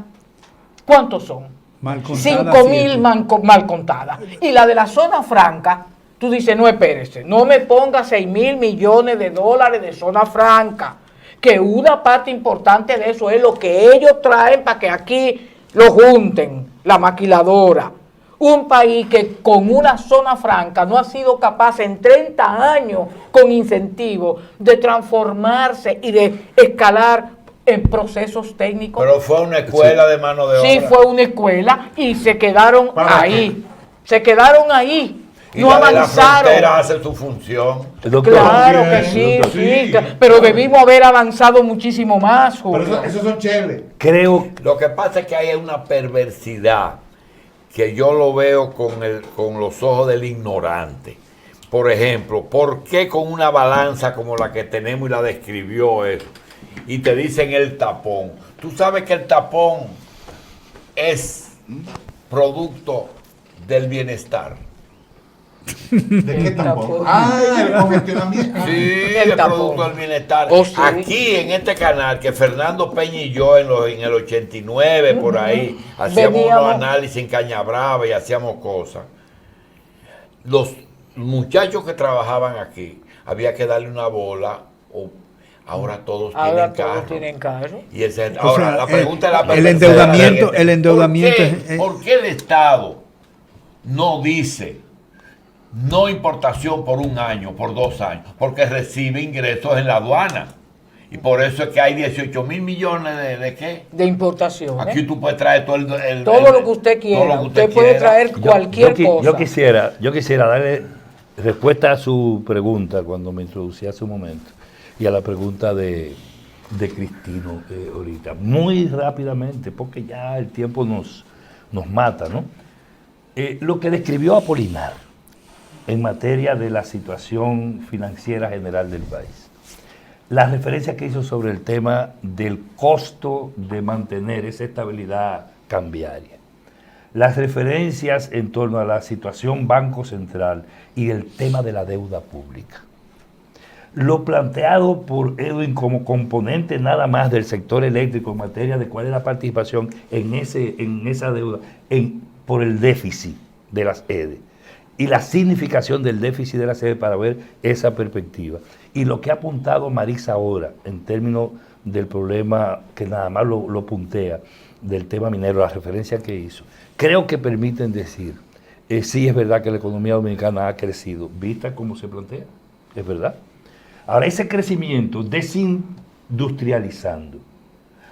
¿Cuántos son? 5.000 mal contadas. Y la de la zona franca, tú dices, no, espérese, no me ponga 6.000 millones de dólares de zona franca, que una parte importante de eso es lo que ellos traen para que aquí lo junten, la maquiladora. Un país que con una zona franca no ha sido capaz en 30 años con incentivos de transformarse y de escalar en procesos técnicos. Pero fue una escuela de mano de obra. Sí, fue una escuela y se quedaron ahí. Se quedaron ahí. Y no avanzaron. La frontera hace su función. Claro que sí, pero debimos haber avanzado muchísimo más, Julio. Pero esos son cheles. Creo. Lo que pasa es que hay una perversidad que yo lo veo con los ojos del ignorante. Por ejemplo, ¿por qué con una balanza como la que tenemos y la describió él? Y te dicen el tapón. Tú sabes que el tapón es producto del bienestar. ¿De qué tapón? El congestionamiento. Sí, el producto del bienestar. Sí. Aquí en este canal, que Fernando Peña y yo en el 89, por ahí, hacíamos unos análisis en Cañabrava y hacíamos cosas. Los muchachos que trabajaban aquí, había que darle una bola Ahora todos Ahora tienen todos carro. tienen carro. Y ese, O ahora, sea, la pregunta es la el perversa endeudamiento- de la el endeudamiento ¿Por qué, es- por qué el Estado no dice no importación por un año, por 2 años? Porque recibe ingresos en la aduana. Y por eso es que hay 18 mil millones de qué. De importaciones. Aquí tú puedes traer todo Todo lo que usted quiera. todo lo que Usted puede quiera. traer cualquier cosa. Yo quisiera darle respuesta a su pregunta cuando me introducí hace un momento y a la pregunta de Cristino ahorita. Muy rápidamente, porque ya el tiempo nos mata, ¿no? Lo que describió Apolinar en materia de la situación financiera general del país. La referencia que hizo sobre el tema del costo de mantener esa estabilidad cambiaria. Las referencias en torno a la situación Banco Central y el tema de la deuda pública. Lo planteado por Edwin como componente nada más del sector eléctrico en materia de cuál es la participación en esa deuda por el déficit de las EDE y la significación del déficit de las EDE para ver esa perspectiva. Y lo que ha apuntado Marisa ahora en términos del problema que nada más lo puntea, del tema minero, la referencia que hizo, creo que permiten decir, sí es verdad que la economía dominicana ha crecido, vista como se plantea, es verdad. Ahora ese crecimiento desindustrializando,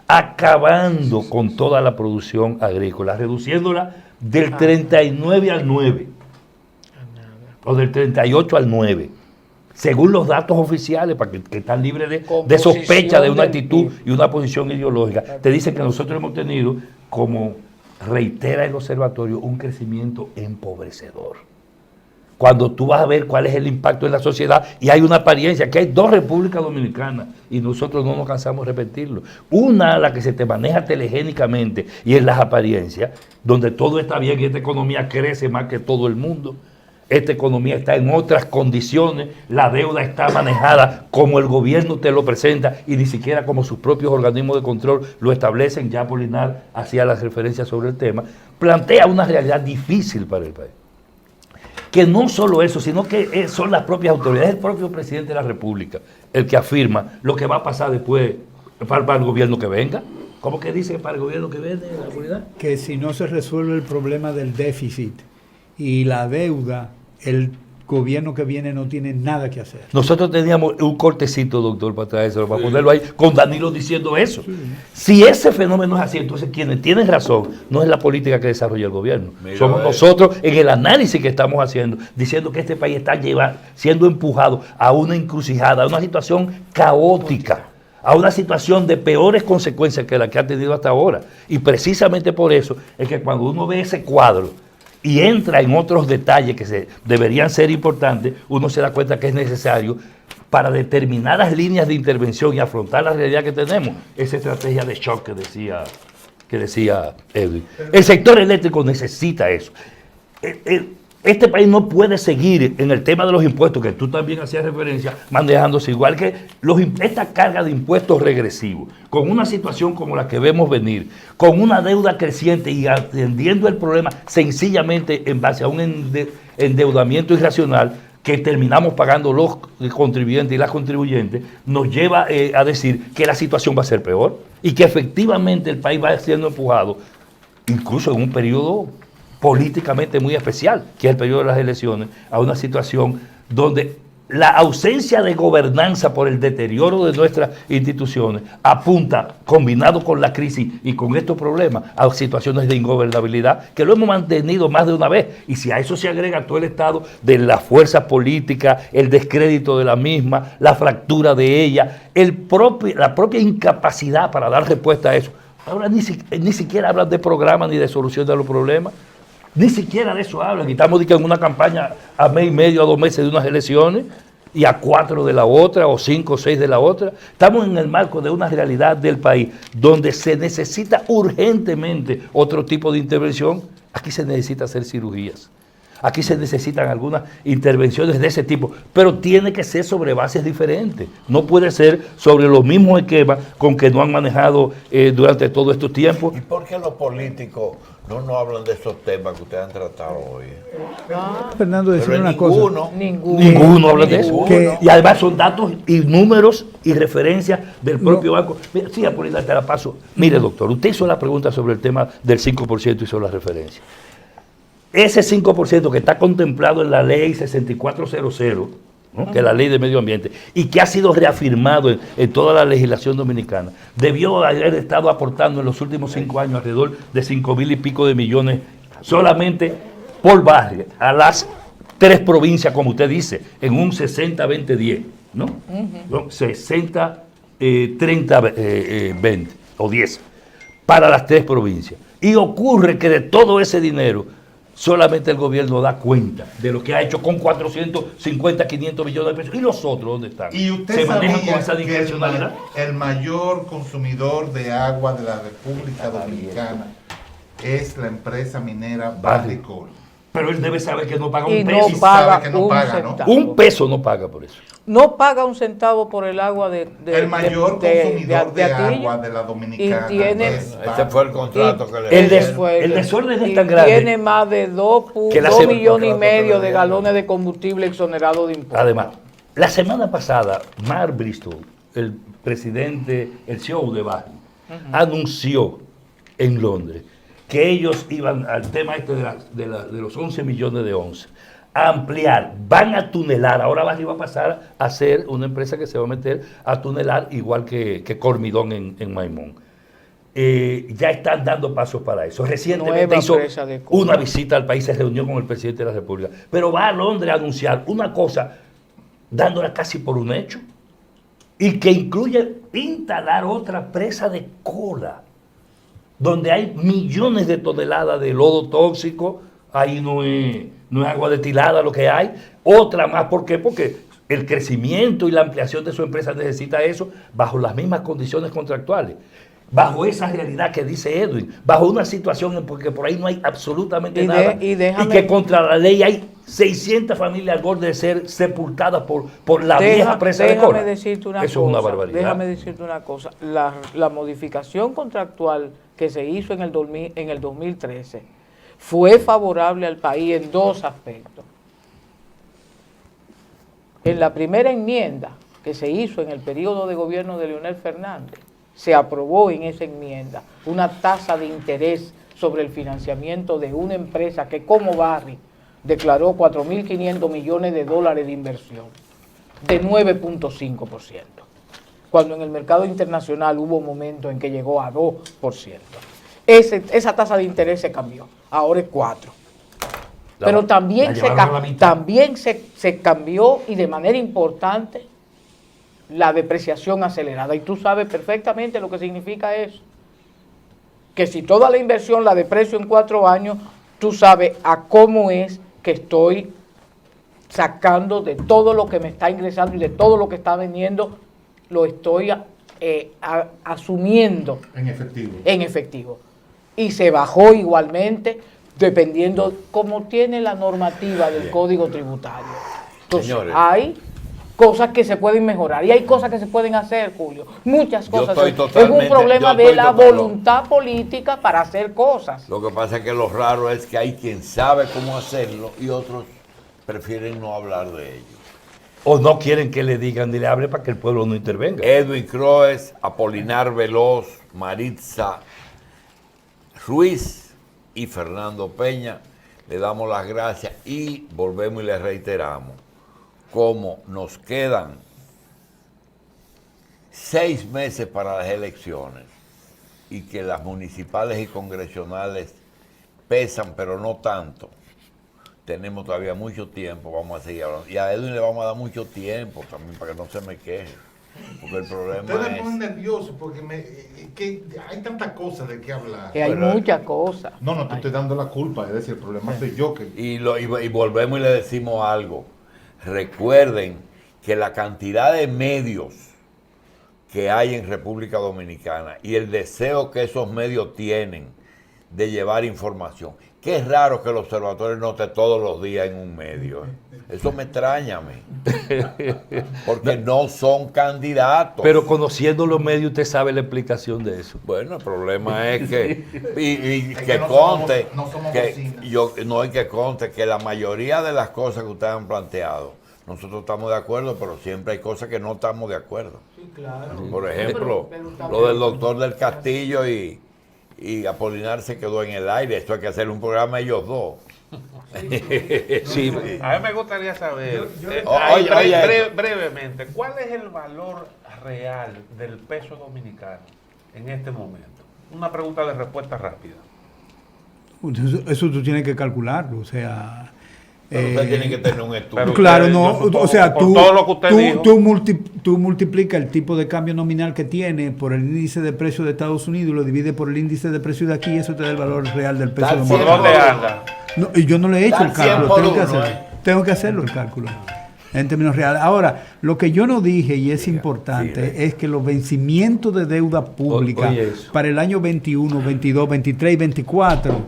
acabando con toda la producción agrícola, reduciéndola del 39 al 9, o del 38 al 9, según los datos oficiales, para que están libres de sospecha de una actitud y una posición ideológica. Te dicen que nosotros hemos tenido, como reitera el observatorio, un crecimiento empobrecedor. Cuando tú vas a ver cuál es el impacto en la sociedad, y hay una apariencia, que hay 2 repúblicas dominicanas, y nosotros no nos cansamos de repetirlo. Una, la que se te maneja telegénicamente, y es las apariencias, donde todo está bien y esta economía crece más que todo el mundo. Esta economía está en otras condiciones, la deuda está manejada como el gobierno te lo presenta y ni siquiera como sus propios organismos de control lo establecen. Ya Apolinar hacía las referencias sobre el tema. Plantea una realidad difícil para el país. Que no solo eso, sino que son las propias autoridades, el propio presidente de la República, el que afirma lo que va a pasar después para el gobierno que venga. ¿Cómo que dice para el gobierno que viene la autoridad? Que si no se resuelve el problema del déficit y la deuda, el gobierno que viene no tiene nada que hacer. Nosotros teníamos un cortecito, doctor, para traérselo, para ponerlo ahí, con Danilo diciendo eso. Sí. Si ese fenómeno es así, entonces quienes tienen razón no es la política que desarrolla el gobierno. Somos nosotros en el análisis que estamos haciendo, diciendo que este país está siendo empujado a una encrucijada, a una situación caótica, a una situación de peores consecuencias que la que ha tenido hasta ahora. Y precisamente por eso es que cuando uno ve ese cuadro y entra en otros detalles que deberían ser importantes, uno se da cuenta que es necesario para determinadas líneas de intervención y afrontar la realidad que tenemos, esa estrategia de shock que decía Edwin. El sector eléctrico necesita eso. Este país no puede seguir en el tema de los impuestos, que tú también hacías referencia, manejándose igual que esta carga de impuestos regresivos, con una situación como la que vemos venir, con una deuda creciente y atendiendo el problema sencillamente en base a un endeudamiento irracional que terminamos pagando los contribuyentes y las contribuyentes, nos lleva a decir que la situación va a ser peor y que efectivamente el país va siendo empujado, incluso en un periodo políticamente muy especial, que es el periodo de las elecciones, a una situación donde la ausencia de gobernanza por el deterioro de nuestras instituciones apunta, combinado con la crisis y con estos problemas, a situaciones de ingobernabilidad que lo hemos mantenido más de una vez. Y si a eso se agrega todo el estado de las fuerzas políticas, el descrédito de la misma, la fractura de ella, la propia incapacidad para dar respuesta a eso. Ahora ni siquiera hablan de programas ni de solución de los problemas. Ni siquiera de eso hablan. Y estamos en una campaña a mes y medio, a 2 meses de unas elecciones, y a 4 de la otra, o 5 o 6 de la otra. Estamos en el marco de una realidad del país donde se necesita urgentemente otro tipo de intervención. Aquí se necesita hacer cirugías. Aquí se necesitan algunas intervenciones de ese tipo, pero tiene que ser sobre bases diferentes. No puede ser sobre los mismos esquemas con que no han manejado durante todo estos tiempos. ¿Y por qué los políticos no hablan de esos temas que ustedes han tratado hoy? Fernando, decir Pero una cosa. Ninguno habla de eso. Que- Y además son datos y números y referencias del propio banco. Mira, sí, Apolinar, te la paso. Mire, doctor, usted hizo la pregunta sobre el tema del 5% y hizo la referencia. Ese 5% que está contemplado en la ley 6400, ¿no? Que es la ley de medio ambiente, y que ha sido reafirmado en toda la legislación dominicana, debió haber estado aportando en los últimos 5 años alrededor de 5.000 y pico de millones solamente por barrio, a las 3 provincias, como usted dice, en un 60-20-10, ¿no? No, 60-30-20 o 10, para las 3 provincias. Y ocurre que de todo ese dinero, solamente el gobierno da cuenta de lo que ha hecho con 450, 500 millones de pesos. ¿Y los otros dónde están? ¿Y usted ¿Se manejan sabía con esa que discrecionalidad? el mayor consumidor de agua de la República Dominicana es la empresa minera Barrick-Gold? Pero él debe saber que no paga Y un no peso. sabe paga que no un paga, ¿no? centavo. Un peso no paga por eso. No paga un centavo por el agua de El mayor consumidor de Atillo, agua de la Dominicana y tiene- es Ese fue el contrato que le El des- dieron. el desorden es y tan grande tiene más de 2 que la millones y medio de dieron. galones de combustible exonerado de impuestos. Además, la semana pasada, Mark Bristol, el presidente, el CEO de Barrick, anunció en Londres que ellos iban al tema este de los 11 millones de onzas, a ampliar, van a tunelar, ahora Barrick va a pasar a ser una empresa que se va a meter a tunelar igual que Cormidón en Maimón. Ya están dando pasos para eso. Recientemente Nueva hizo presa de cobre. una visita al país, se reunió con el presidente de la República, pero va a Londres a anunciar una cosa, dándola casi por un hecho, y que incluye instalar otra presa de cola, donde hay millones de toneladas de lodo tóxico. Ahí no es agua destilada lo que hay. Otra más, ¿por qué? Porque el crecimiento y la ampliación de su empresa necesita eso bajo las mismas condiciones contractuales. Bajo esa realidad que dice Edwin, bajo una situación en porque por ahí no hay absolutamente nada. y déjame- que contra la ley hay 600 familias al borde de ser sepultadas por la vieja presa de cola. Déjame decirte una Eso cosa. es una barbaridad. Déjame decirte una cosa. La modificación contractual que se hizo en el 2013 fue favorable al país en 2 aspectos. En la primera enmienda que se hizo en el periodo de gobierno de Leonel Fernández, se aprobó en esa enmienda una tasa de interés sobre el financiamiento de una empresa que como Barrick declaró 4.500 millones de dólares de inversión, de 9.5%, cuando en el mercado internacional hubo momentos en que llegó a 2%. Esa tasa de interés se cambió, ahora es 4%. Pero también, se cambió, y de manera importante, la depreciación acelerada. Y tú sabes perfectamente lo que significa eso. Que si toda la inversión la deprecio en 4 años, tú sabes a cómo es que estoy sacando de todo lo que me está ingresando y de todo lo que está vendiendo, lo estoy asumiendo En efectivo. Y se bajó igualmente, dependiendo cómo tiene la normativa del Código Tributario. Entonces, Señores. hay cosas que se pueden mejorar y hay cosas que se pueden hacer, Julio. Muchas cosas. estoy Es totalmente- un problema yo de estoy la total- voluntad política para hacer cosas. Lo que pasa es que lo raro es que hay quien sabe cómo hacerlo y otros prefieren no hablar de ello. O no quieren que le digan ni le hable para que el pueblo no intervenga. Edwin Croes, Apolinar Veloz, Maritza Ruiz y Fernando Peña, le damos las gracias y volvemos y le reiteramos, como nos quedan 6 meses para las elecciones y que las municipales y congresionales pesan, pero no tanto, tenemos todavía mucho tiempo, vamos a seguir hablando. Y a Edwin le vamos a dar mucho tiempo también para que no se me queje, porque el problema Ustedes me es... ponen nervioso porque que hay tantas cosas de qué hablar. Que hay Pero- muchas cosas. No te estoy dando la culpa, es decir, el problema soy yo que... Y volvemos y le decimos algo. Recuerden que la cantidad de medios que hay en República Dominicana y el deseo que esos medios tienen de llevar información Qué raro que el observatorio no esté todos los días en un medio. Eso me extraña a mí. Porque no son candidatos. Pero conociendo los medios, usted sabe la explicación de eso. Bueno, el problema es que, y Es que que no conste, somos- no somos que bocinas. no hay que conste que la mayoría de las cosas que ustedes han planteado, nosotros estamos de acuerdo, pero siempre hay cosas que no estamos de acuerdo. Sí, claro. Por ejemplo, pero está lo del doctor del Castillo y Apolinar se quedó en el aire. Esto hay que hacer un programa ellos dos. Sí, A mí me gustaría saber, Oye, brevemente, ¿cuál es el valor real del peso dominicano en este momento? Una pregunta de respuesta rápida. Eso tú tienes que calcularlo, o sea... Pero usted tiene que tener un estudio. Pero Claro, usted, no, yo supongo, o sea, por tú, todo lo que usted dijo. tú multiplicas el tipo de cambio nominal que tiene por el índice de precio de Estados Unidos, lo divide por el índice de precio de aquí, y eso te da el valor real del peso Tal ¿Por dominicano. dónde anda? No, y yo no le he hecho Dan el cálculo, 100 por tengo que uno, hacerlo. Tengo que hacerlo el cálculo en términos reales. Ahora, lo que yo no dije y es importante es que los vencimientos de deuda pública Oye, eso. para el año 21, 22, 23 y 24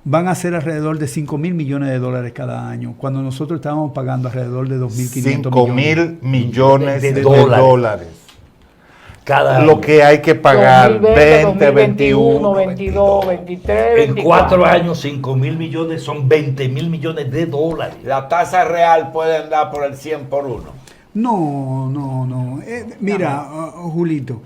van a ser alrededor de 5.000 millones de dólares cada año, cuando nosotros estábamos pagando alrededor de 2.500 5.000 millones de de dólares. dólares. cada Lo que hay que pagar 2020, 20, 21, 22, 23, en 24. 4 años, 5.000 millones son 20.000 millones de dólares. La tasa real puede andar por el 100 por 1. No. Mira, Julito,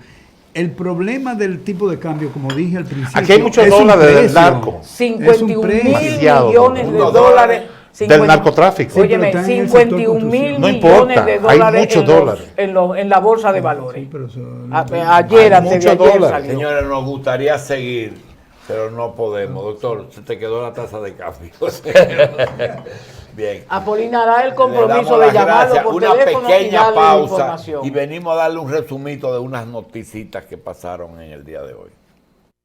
el problema del tipo de cambio, como dije al principio, Aquí hay muchos es un dólares del precio. narco. 51 mil Demasiado. millones de Unos dólares. Del narcotráfico. Sí, pero Óyeme, están en el sector 51 mil construcción. No millones importa, de hay dólares muchos dólares. en la bolsa de valores. Sí, pero eso- Ayer, Hay antes de muchos ayer dólares. salió. Señores, nos gustaría seguir, pero no podemos. Doctor, se te quedó la tasa de cambio. Bien. Apolinar, hará el Le compromiso damos de las llamarlo gracias. por Una teléfono y pequeña darle la pausa información. y venimos a darle un resumito de unas noticitas que pasaron en el día de hoy.